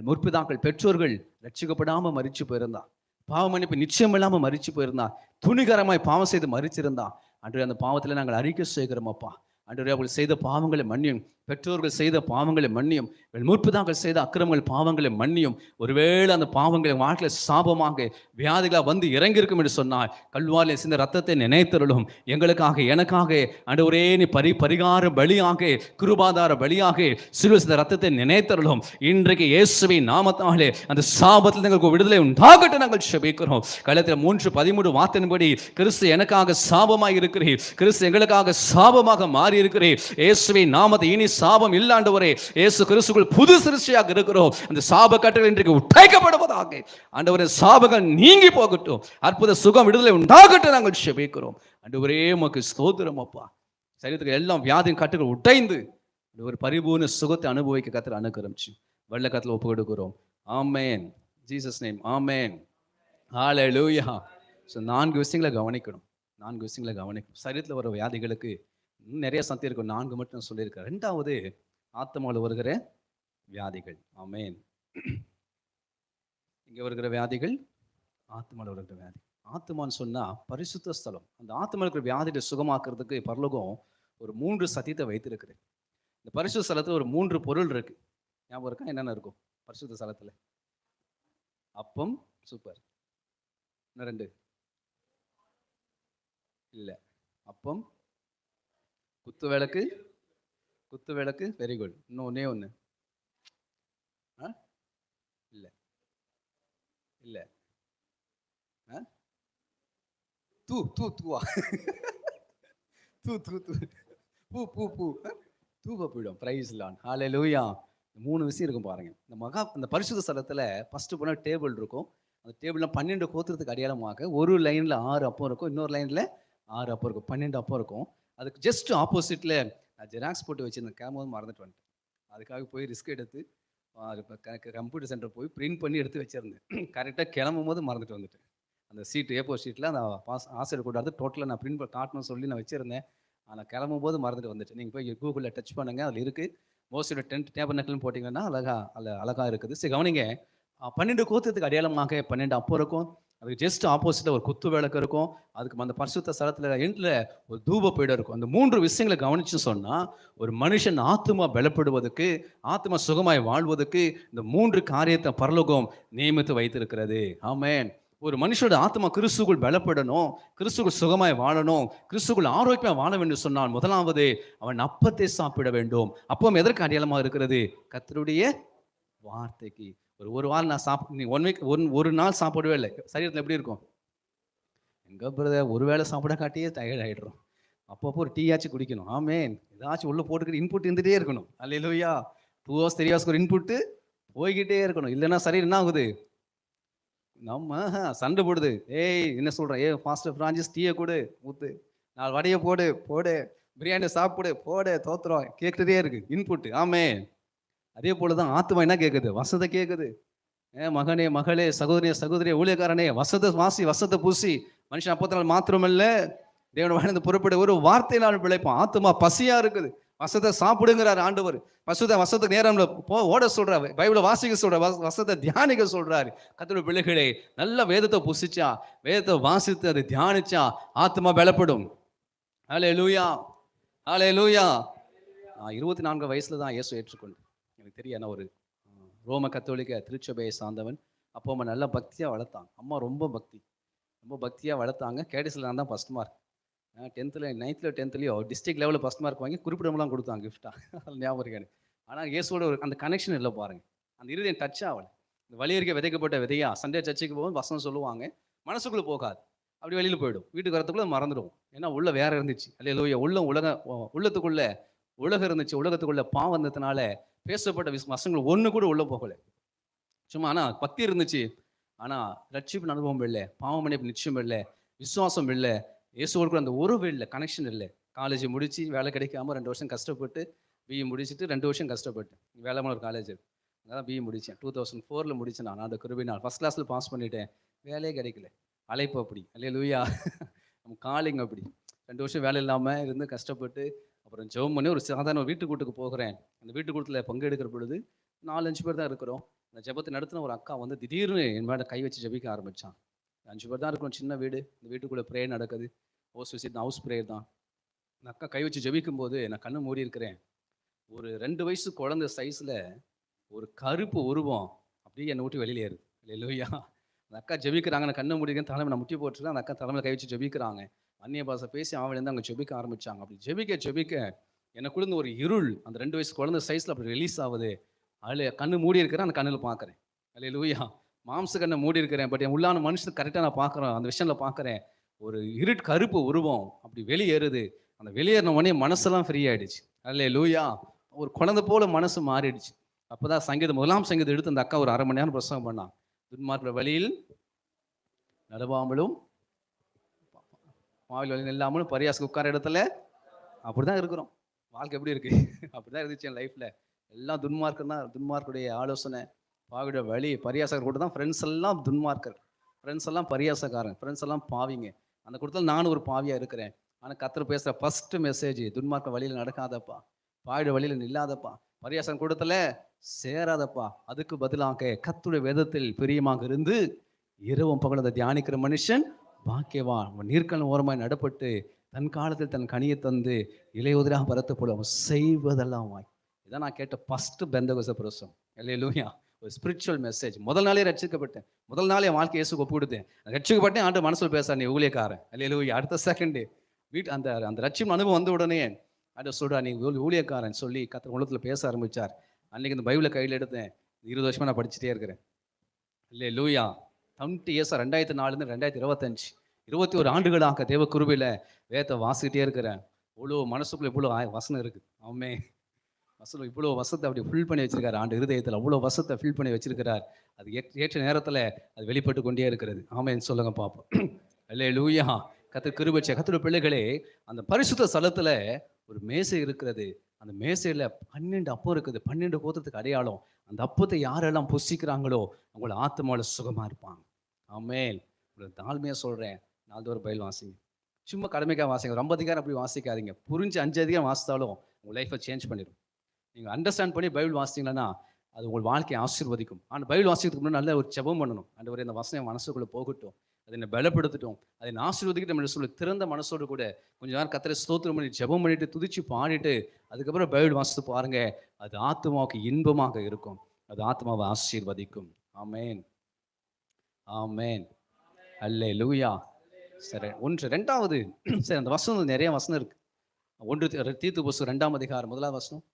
முற்பிதாக்கள் பெற்றோர்கள் ரட்சிக்கப்படாமல் மரிச்சு போயிருந்தா, பாவ மன்னிப்பு நிச்சயம் இல்லாமல் மரிச்சு போயிருந்தா, துணிகரமாய் பாவம் செய்து மரிச்சிருந்தா, அன்று அந்த பாவத்தில் நாங்கள் அறிக்கை செய்கிறோமப்பா. அன்று அவர்கள் செய்த பாவங்களை மன்னியும், பெற்றோர்கள் செய்த பாவங்களை மன்னியும், முற்பதாக்கள் செய்த அக்கிரமங்கள் பாவங்களை மன்னியும். ஒருவேளை அந்த பாவங்களை வாழ்க்கையில் சாபமாக வியாதிகளாக வந்து இறங்கியிருக்கும் என்று சொன்னால் கல்வாரில் சிந்த ரத்தத்தை நினைத்தருளும். எங்களுக்காக எனக்காக ஆண்டவரே நீ பரிகார பலியாக, கிருபாதார பலியாக சிலுவை சிந்த ரத்தத்தை நினைத்தருளும். இன்றைக்கு இயேசுவின் நாமத்தாலே அந்த சாபத்தில் எங்களுக்கு விடுதலை உண்டாகட்டும் நாங்கள் ஜெபிக்கிறோம். கலாத்தியர் 3:13 வார்த்தையின்படி, கிறிஸ்து எனக்காக சாபமாக இருக்கிறீர், கிறிஸ்து எங்களுக்காக சாபமாக மாறி இருக்கிறீர். இயேசுவின் நாமத்தை இனி சாபம் இல்லாண்டவரே, இயேசு கிறிஸ்துக்குள் புது சிருஷ்டியாக இருக்கிறோம். அந்த சாப கட்டுகள் இன்றைக்கு உடைக்கப்படுவதாக. ஆண்டவரே, சாபங்கள் நீங்கி போகட்டும், அற்புத சுகம் விடுதலை உண்டாகட்டும் நாங்கள் ஜெபிக்கிறோம். ஆண்டவரே உமக்கு ஸ்தோத்திரம் அப்பா. சரீரத்துக்கு எல்லாம் வியாதியின் கட்டுகள் உடைந்து ஒரு பரிபூர்ண சுகத்தை அனுபவிக்க கர்த்தர் அனுக்கிரமிச்சு வெள்ளக்கத்தில் ஒப்பு கொடுக்கிறோம். Amen. Jesus name. Amen. Hallelujah. So 4 விஷயங்களை கவனிக்கணும். 4 விஷயங்களை கவனிக்கணும். சரீரத்தில் வர வியாதிகளுக்கு நிறைய சக்தி இருக்கும். 4 மட்டும் நான் சொல்லியிருக்கேன். 2வது, ஆத்மாவில் வருகிற வியாதிகள். ஆமென். இங்கே வருகிற வியாதிகள் ஆத்மாவில் வருகிற வியாதி. ஆத்மான்னு சொன்னால் பரிசுத்த ஸ்தலம். அந்த ஆத்மா இருக்கிற வியாதியை சுகமாக்குறதுக்கு பரலோகம் ஒரு 3 சத்தியத்தை வைத்திருக்குது. இந்த பரிசுத்த ஸ்தலத்தில் ஒரு 3 பொருள் இருக்கு. ஞாபகம் இருக்கா? என்னென்ன இருக்கும் பரிசுத்த ஸ்தலத்தில்? அப்பம். சூப்பர். இன்னும் 2. இல்லை. அப்பம், குத்து விளக்கு, குத்து விளக்கு, வெரி குட். இன்னும் ஒன்னே ஒன்று. ஆ இல்லை இல்லை. ஆ தூ தூ தூவா தூ தூ தூ பூ பூ பூ தூவ போயிடும். பிரைஸ் லார்ட், ஹalleluya. 3 விஷயம் இருக்கும் பாருங்க. அந்த பரிசுத்த ஸ்தலத்துல ஃபர்ஸ்ட் போனா டேபிள் இருக்கும். அந்த டேபிள்ல 12 கோத்திரத்துக்கு அடையாளமாக ஒரு லைன்ல 6 அப்பம் இருக்கும், இன்னொரு லைன்ல 6 அப்பம் இருக்கும், 12 அப்பம் இருக்கும். அதுக்கு ஜஸ்ட் ஆப்போசிட்ல ஜெராக்ஸ் போட்டு வச்சிருந்தேன், கிளம்பும்போது மறந்துட்டு வந்துட்டேன். அதுக்காக போய் ரிஸ்க் எடுத்து கம்ப்யூட்டர் சென்டர் போய் பிரிண்ட் பண்ணி எடுத்து வச்சிருந்தேன். கரெக்டாக கிளம்பும் போது மறந்துட்டு வந்துட்டேன். அந்த சீட்டு A4 ஷீட்டில் அந்த ஆசிரியர் கொண்டாந்து டோட்டலாக நான் பிரிண்ட் காட்டணும்னு சொல்லி நான் வச்சிருந்தேன். ஆனால் கிளம்பும் போது மறந்துட்டு வந்துட்டேன். நீங்கள் போய் கூகுளில் டச் பண்ணுங்க, அதில் இருக்குது. மோஸ்ட்லி டென்ட் டேபர்னக்கிள்னு போட்டிங்கன்னா அழகாக இருக்குது. சரி கவனிங்க, 12 கோத்திரத்துக்கு அடையாளமாக 12 அப்பம் இருக்கும். அதுக்கு ஜஸ்ட் ஆப்போசிட்டில் ஒரு குத்து விளக்கு இருக்கும். அதுக்கு அந்த பரிசுத்த ஸ்தலத்தில் எண்டில் ஒரு தூப பீடம் இருக்கும். அந்த 3 விஷயங்களை கவனிச்சு சொன்னால், ஒரு மனுஷன் ஆத்துமா பலப்படுவதற்கு, ஆத்துமா சுகமாய் வாழ்வதற்கு இந்த 3 காரியத்தை பரலோகம் நியமித்து வைத்திருக்கிறது. ஆமென். ஒரு மனுஷனோட ஆத்மா கிறிஸ்துக்குள் பலப்படணும், கிறிஸ்துக்குள் சுகமாய் வாழணும், கிறிஸ்துக்குள் ஆரோக்கியமாக வாழ வேண்டும் சொன்னால், முதலாவது அவன் அப்பத்தை சாப்பிட வேண்டும். அப்பம் எதற்கு அடையாளமாக இருக்கிறது? கர்த்தருடைய வார்த்தைக்கு. ஒரு வாரம் நான் நீ 1 வீக் ஒரு நாள் சாப்பிடவே இல்லை, சரீரத்தில் எப்படி இருக்கும்? எங்க பிரதர், ஒரு வேளை சாப்பிட காட்டியே டயர்ட் ஆகிடுறோம். அப்பப்போ ஒரு டீ ஆச்சு குடிக்கணும். ஆமேன். ஏதாச்சும் உள்ள போட்டுக்கிட்டு இன்புட் இருந்துகிட்டே இருக்கணும். அல்லேலூயா. 2 hours 3 hours ஒரு இன்புட்டு போய்கிட்டே இருக்கணும். இல்லைன்னா சரீரம் என்ன ஆகுது? நம்ம சண்டை போடுது. ஏய் என்ன சொல்கிறேன்? ஃபாஸ்டர் பிரான்சிஸ் டீயை கொடு, ஊத்து, 4 வடையை போடு போடு, பிரியாணி சாப்பிடு போடு, தோத்துறோம் கேட்டுகிட்டே இருக்கு இன்புட்டு. ஆமே. அதே போல தான் ஆத்மா என்ன கேட்குது? வசத்தை கேட்குது. மகனே மகளே, சகோதரியே சகோதரியே, ஊழியக்காரனே, வசத்தை வாசி, வசத்தை பூசி. மனுஷன் அப்பத்தினால் மாத்திரமல்ல தேவன் வாழ்ந்து புறப்பட ஒரு வார்த்தையினால் பிழைப்பான். ஆத்மா பசியா இருக்குது, வசத்தை சாப்பிடுங்கிறார் ஆண்டவர். வசத்துக்கு நேரம் ஓட சொல்றாரு, பைபிளை வாசிக்க சொல்றாரு, வசத்தை தியானிக்க சொல்றாரு. கர்த்தருடைய பிள்ளைகளே, நல்ல வேதத்தை புசிச்சா, வேதத்தை வாசித்து அதை தியானிச்சா ஆத்மா பலப்படும். ஹல்லேலூயா, ஹல்லேலூயா. 24 வயசுல தான் இயேசு ஏற்றுக்கொண்டு, எனக்கு தெரியும், நான் ஒரு ரோம கத்தோலிக்க திருச்சபையை சார்ந்தவன். அப்போ அம்மா நல்லா பக்தியாக வளர்த்தாங்க. அம்மா ரொம்ப பக்தியாக வளர்த்தாங்க. கேடிஸில் நான் தான் first mark. 10th 9th 10th district லெவலில் ஃபஸ்ட் மார்க் வாங்கி குறிப்பிடமெல்லாம் கொடுத்தாங்க கிஃப்டாக. அதில் ஞாபகம் இருக்காது. ஆனால் இயேசுவோட ஒரு அந்த கனெக்ஷன் இல்லை பாருங்கள். அந்த இருதயம் டச் ஆகலை. இந்த வழியறிக்கை விதைக்கப்பட்ட விதையா சண்டே சர்ச்சுக்கு போகும், வசனம் சொல்லுவாங்க, மனசுக்குள்ளே போகாது, அப்படி வெளியில் போயிடும். வீட்டுக்கு வரத்துக்குள்ளே மறந்துடும். ஏன்னா உள்ள வேற இருந்துச்சு. அல்லேலூயா. உள்ளத்துக்குள்ளே உலகம் இருந்துச்சு. உலகத்துக்குள்ளே பாவம் வந்ததுனால பேசப்பட்ட வசனங்கள் ஒன்று கூட உள்ள போகலை. சும்மா ஆனால் பக்தி இருந்துச்சு, ஆனால் ரட்சிப்பு அனுபவம் இல்லை, பாவம் மன்னிப்பு நிச்சயம் இல்லை, விசுவாசம் இல்லை, இயேசுவோடு கூட அந்த உறவு இல்லை, கனெக்ஷன் இல்லை. காலேஜ் முடிச்சு வேலை கிடைக்காம 2 வருஷம் கஷ்டப்பட்டு பிஇ முடிச்சுட்டு 2 வருஷம் கஷ்டப்பட்டு வேலைமான ஒரு காலேஜ் இருக்கு, அதான் பிஇ முடித்தேன். 2004 முடித்தேன். நான் அந்த கிருபையினால் ஃபஸ்ட் கிளாஸில் பாஸ் பண்ணிட்டேன். வேலையே கிடைக்கல. அழைப்பு அப்படி. அல்லேலூயா. நம்ம காலிங் அப்படி. 2 வருஷம் வேலை இல்லாமல் இருந்து கஷ்டப்பட்டு அப்புறம் ஜெபம் பண்ணி ஒரு சாதாரண வீட்டு கூட்டுக்கு போகிறேன். அந்த வீட்டு கூட்டத்தில் பங்கெடுக்கிற பொழுது 4-5 பேர் தான் இருக்கிறோம். அந்த ஜெபத்தை நடத்தின ஒரு அக்கா வந்து திடீர்னு என் மேலே கை வச்சு ஜெபிக்க ஆரம்பித்தான். 5 பேர் தான் இருக்கிறோம், சின்ன வீடு. இந்த வீட்டுக்குள்ளே ப்ரேயர் நடக்குது, ஹவுஸ் ப்ரேயர் தான். அந்த அக்கா கை வச்சு ஜெபிக்கும் போது நான் கண்ணு மூடி இருக்கிறேன். ஒரு 2 வயசு குழந்தை சைஸில் ஒரு கருப்பு உருவம் அப்படியே என்னை விட்டு வெளியில் ஏறுது. அல்லேலூயா. அந்த அக்கா ஜெபிக்கிறாங்க, நான் கண்ணு மூடிக்கிறேன், தலைமை நான் முட்டி போட்டுருக்கேன். அந்த அக்கா தலைமையில் கை வச்சு ஜெபிக்கிறாங்க. அந்நிய பாஷை பேசி அவளிருந்து அங்கே ஜெபிக்க ஆரம்பித்தாங்க. அப்படி ஜெபிக்க எனக்குள்ள ஒரு இருள் அந்த 2 வயசு குழந்தை சைஸில் அப்படி ரிலீஸ் ஆகுது. அதில் கண்ணு மூடி இருக்கிறேன், அந்த கண்ணில் பார்க்குறேன். அல்லேலூயா. மாம்ச கண்ணை மூடி இருக்கிறேன், பட் என் உள்ளான மனுஷன் கரெக்டாக நான் பார்க்குறேன். அந்த விஷயத்தில் பார்க்குறேன், ஒரு கருப்பு உருவம் அப்படி வெளியேறுது. அந்த வெளியேறின உடனே மனசெல்லாம் ஃப்ரீ ஆகிடுச்சு. அல்லேலூயா. ஒரு குழந்தை போல மனசு மாறிடுச்சு. அப்போ தான் முதலாம் சங்கீதம் எடுத்து அந்த அக்கா ஒரு 1/2 மணி நேரம் பிரசங்கம் பண்ணாங்க. துன்மார்க்கிற வழியில் நடவாமலும் மாவில் வழி இல்லாமலும் பரியாசுக்கு உட்கார இடத்துல அப்படி தான் இருக்கிறோம். வாழ்க்கை எப்படி இருக்குது? அப்படி தான் இருந்துச்சு என் லைஃப்பில். எல்லாம் துன்மார்க்கம் தான். துன்மார்க்குடைய ஆலோசனை, பாவியோட வழி, பரியாசகர் கூட தான். ஃப்ரெண்ட்ஸ் எல்லாம் துன்மார்க்கர், ஃப்ரெண்ட்ஸ் எல்லாம் பரியாசக்காரன், ஃப்ரெண்ட்ஸ் எல்லாம் பாவிங்க. அந்த கூட்டத்தில் நானும் ஒரு பாவியாக இருக்கிறேன். ஆனால் கர்த்தர் பேசுகிற ஃபஸ்ட்டு மெசேஜ், துன்மார்க்க வழியில் நடக்காதப்பா, பாவியோட வழியில் நில்லாதப்பா, பரியாசகன் கூட்டத்தில் சேராதப்பா. அதுக்கு பதிலாக கர்த்தருடைய வேதத்தில் பிரியமாக இருந்து இரவும் பகலும் அதை தியானிக்கிற மனுஷன் பாக்கியவான். அவன் நீர்க்கண் ஓரமாய் நடப்பட்டு தன் காலத்தில் தன் கனியை தந்து இலையுதிராக பரத்த போல அவன் செய்வதெல்லாம் வாய். இதான் நான் கேட்ட ஃபஸ்ட்டு பெந்தகோஸ்தே பிரசங்கம். அல்லேலூயா. ஒரு ஸ்பிரிச்சுவல் மெசேஜ். முதல் நாளே ரட்சிக்கப்பட்டேன். முதல் நாளே என் வாழ்க்கை இயேசுக்கு ஒப்பு கொடுத்தேன். ரட்சிக்கப்பட்டேன். ஆண்டு மனசில் பேச நீ ஊழியக்காரன். அல்லேலூயா. அடுத்த செகண்டு அந்த அந்த ரட்சியம் அனுபவம் வந்த உடனே அதை சொல்றா, நீ ஊழியக்காரன் சொல்லி கர்த்தர் உள்ளத்துல பேச ஆரம்பிச்சார். அன்னைக்கு இந்த பைபிளை கையில் எடுத்தேன். 20 வருஷமா நான் படிச்சுட்டே இருக்கிறேன். அல்லேலூயா. 20 இயர்ஸ் 2004 2025 21 ஆண்டுகளாக தேவ கிருபையில வேதத்தை வாசிக்கிட்டே இருக்கிறேன். இவ்வளோ மனசுக்குள்ள இவ்வளோ வசனம் இருக்கு. ஆமென். வசனம் இவ்வளோ வசத்தை அப்படி ஃபில் பண்ணி வச்சிருக்காரு. ஆண்டு இருதயத்தில் அவ்வளோ வசத்தை ஃபில் பண்ணி வச்சிருக்கிறார். அது ஏற்ற நேரத்தில் அது வெளிப்பட்டு கொண்டே இருக்கிறது. ஆமென் சொல்லுங்க பார்ப்போம். அல்லேலூயா. கர்த்தர் கிருபை செய்ய. கர்த்தருடைய பிள்ளைகளே, அந்த பரிசுத்த ஸ்தலத்துல ஒரு மேசை இருக்கிறது. அந்த மேசையில 12 அப்பம் இருக்குது. 12 கோத்திரத்துக்கு அடையாளம். அந்த அப்பத்தை யாரெல்லாம் புசிக்கிறாங்களோ அவங்கள ஆத்மாவில் சுகமா இருப்பாங்க. ஆமென். உங்களுக்கு தாழ்மையா சொல்றேன், நாள்தோறும் பைபிள் வாசிங்க. சும்மா கடமைக்காக வாசிங்க. ரொம்ப அதிகாரம் அப்படி வாசிக்காதீங்க. புரிஞ்சு 5 அதிகாரம் வாசித்தாலும் உங்கள் லைஃப்பை சேஞ்ச் பண்ணிடும். நீங்கள் அண்டர்ஸ்டாண்ட் பண்ணி பைபிள் வாசித்தீங்கன்னா அது உங்கள் வாழ்க்கையை ஆசீர்வதிக்கும். ஆனால் பைபிள் வாசிக்கிறதுக்கு முன்னாடி நல்ல ஒரு ஜெபம் பண்ணணும். ஆண்டவரே, இந்த வசனம் மனசுக்குள்ளே போகட்டும், அதை என்னை பலப்படுத்தட்டும், அதை நான் ஆசீர்வதிக்கிட்டு நம்ம சொல்லி திறந்த மனசோடு கூட கொஞ்சம் நேரம் கர்த்தரை ஸ்தோத்திரம் பண்ணி ஜெபம் பண்ணிட்டு துதிச்சு பாடிட்டு அதுக்கப்புறம் பைபிள் வாசித்து பாருங்க. அது ஆத்மாவுக்கு இன்பமாக இருக்கும். அது ஆத்மாவை ஆசீர்வதிக்கும். ஆமென், ஆமென், அல்லேலூயா. சரி, ரெண்டாவது சரி, அந்த வசனம் நிறைய வசனம் இருக்கு. 1 தீத்து புஸ்தகம் 2ஆம் அதிகாரம் 1ஆவது வசனம்.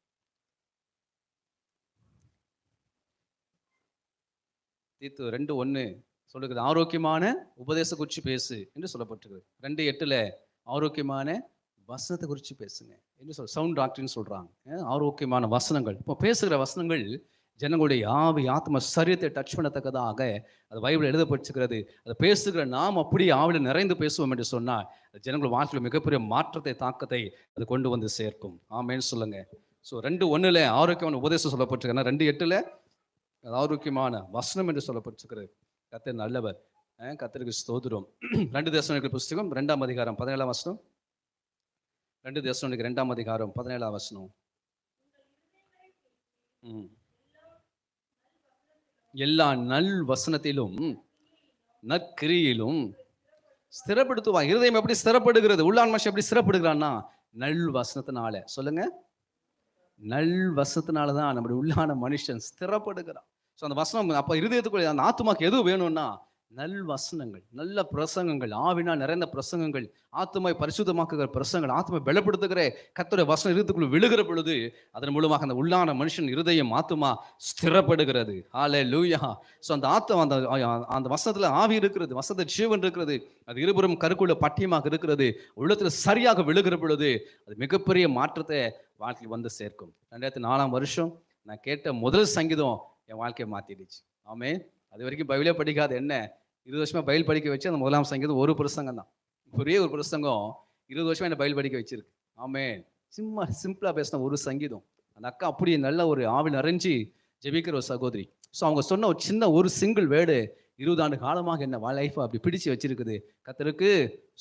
தீத்து 2:1 சொல்லுகிறது, ஆரோக்கியமான உபதேச குறித்து பேசு என்று சொல்லப்பட்டிருக்குது. 2:8 ஆரோக்கியமான வசனத்தை குறித்து பேசுங்க என்று சவுண்ட் டாக்டர்னு சொல்றாங்க. ஆரோக்கியமான வசனங்கள். இப்போ பேசுகிற வசனங்கள் ஜனங்களுடைய ஆவி ஆத்ம சரீரத்தை டச் பண்ணத்தக்கதாக அது பைபிள் எழுதப்பட்டிருக்கிறது. அதை பேசுகிற நாம் அப்படியே ஆவில நிறைந்து பேசுவோம் என்று சொன்னால் அது ஜனங்கள் வாழ்க்கையில் மிகப்பெரிய மாற்றத்தை தாக்கத்தை அது கொண்டு வந்து சேர்க்கும். ஆமேன்னு சொல்லுங்க. ஸோ 2:1 ஆரோக்கியமான உபதேசம் சொல்லப்பட்டிருக்கேன். 2:8 ஆரோக்கியமான வசனம் என்று சொல்லப்பட்டிருக்கிறது. கர்த்தர் நல்லவர். கர்த்தருக்கு ஸ்தோத்திரம். 2 தெசலோனிக்கேயர் புஸ்தகம் 2ஆம் அதிகாரம் 17ஆம் வசனம். 2 தெசலோனிக்கேயர் 2ஆம் அதிகாரம் 17ஆம் வசனம். எல்லா நல் வசனத்திலும் நற்கிரியிலும் ஸ்திரப்படுத்துவா. இருதயம் எப்படி ஸ்திரப்படுகிறது? உள்ளான் மனுஷன் எப்படி ஸ்திரப்படுகிறான்னா நல் வசனத்தினால. சொல்லுங்க, நல் வசனத்தினாலதான் நம்முடைய உள்ளான மனுஷன் ஸ்திரப்படுகிறான். ஸோ அந்த வசனம் அப்போ இருதயத்துக்குள்ள அந்த ஆத்மாக்கு எது வேணும்னா நல் வசனங்கள், நல்ல பிரசங்கங்கள், ஆவினா நிறைந்த பிரசங்கங்கள், ஆத்மாவை பரிசுத்தமாக்குகிற பிரசங்கங்கள், ஆத்மாவை பலப்படுத்துகிற கர்த்தருடைய வசனம் இருதயத்துக்குள்ள விழுகிற பொழுது அதன் மூலமாக அந்த உள்ளான மனுஷன் இருதயம் ஆத்மா ஸ்திரப்படுகிறது. ஹல்லேலூயா. ஸோ அந்த ஆத்மா அந்த வசனத்தில் ஆவி இருக்கிறது, வசனத்தை ஜீவன் இருக்கிறது. அது இருபுறம் கருக்குள்ள பட்டியமாக இருக்கிறது. உள்ளத்தில் சரியாக விழுகிற பொழுது அது மிகப்பெரிய மாற்றத்தை வாழ்க்கையில் வந்து சேர்க்கும். 2004ஆம் வருஷம் நான் கேட்ட முதல் சங்கீதம் என் வாழ்க்கையை மாற்றிடுச்சு. ஆமே. அது வரைக்கும் பைபிளே படிக்காது என்ன 20 வருஷமா பைபிள் படிக்க வச்சு அந்த முதலாம் சங்கீதம் ஒரு பிரசங்கம் தான். ஒரே ஒரு பிரசங்கம் 20 வருஷமா என்ன பைபிள் படிக்க வச்சிருக்கு. ஆமே. சிம்பிளா பேசின ஒரு சங்கீதம். அந்த அக்கா அப்படி நல்ல ஒரு ஆவில் நிறைஞ்சி ஜெபிக்கிற ஒரு சகோதரி. ஸோ அவங்க சொன்ன ஒரு சின்ன ஒரு சிங்கிள் வேர்டு 20 ஆண்டு காலமாக என்ன லைஃப் அப்படி பிடிச்சு வச்சிருக்குது. கர்த்தருக்கு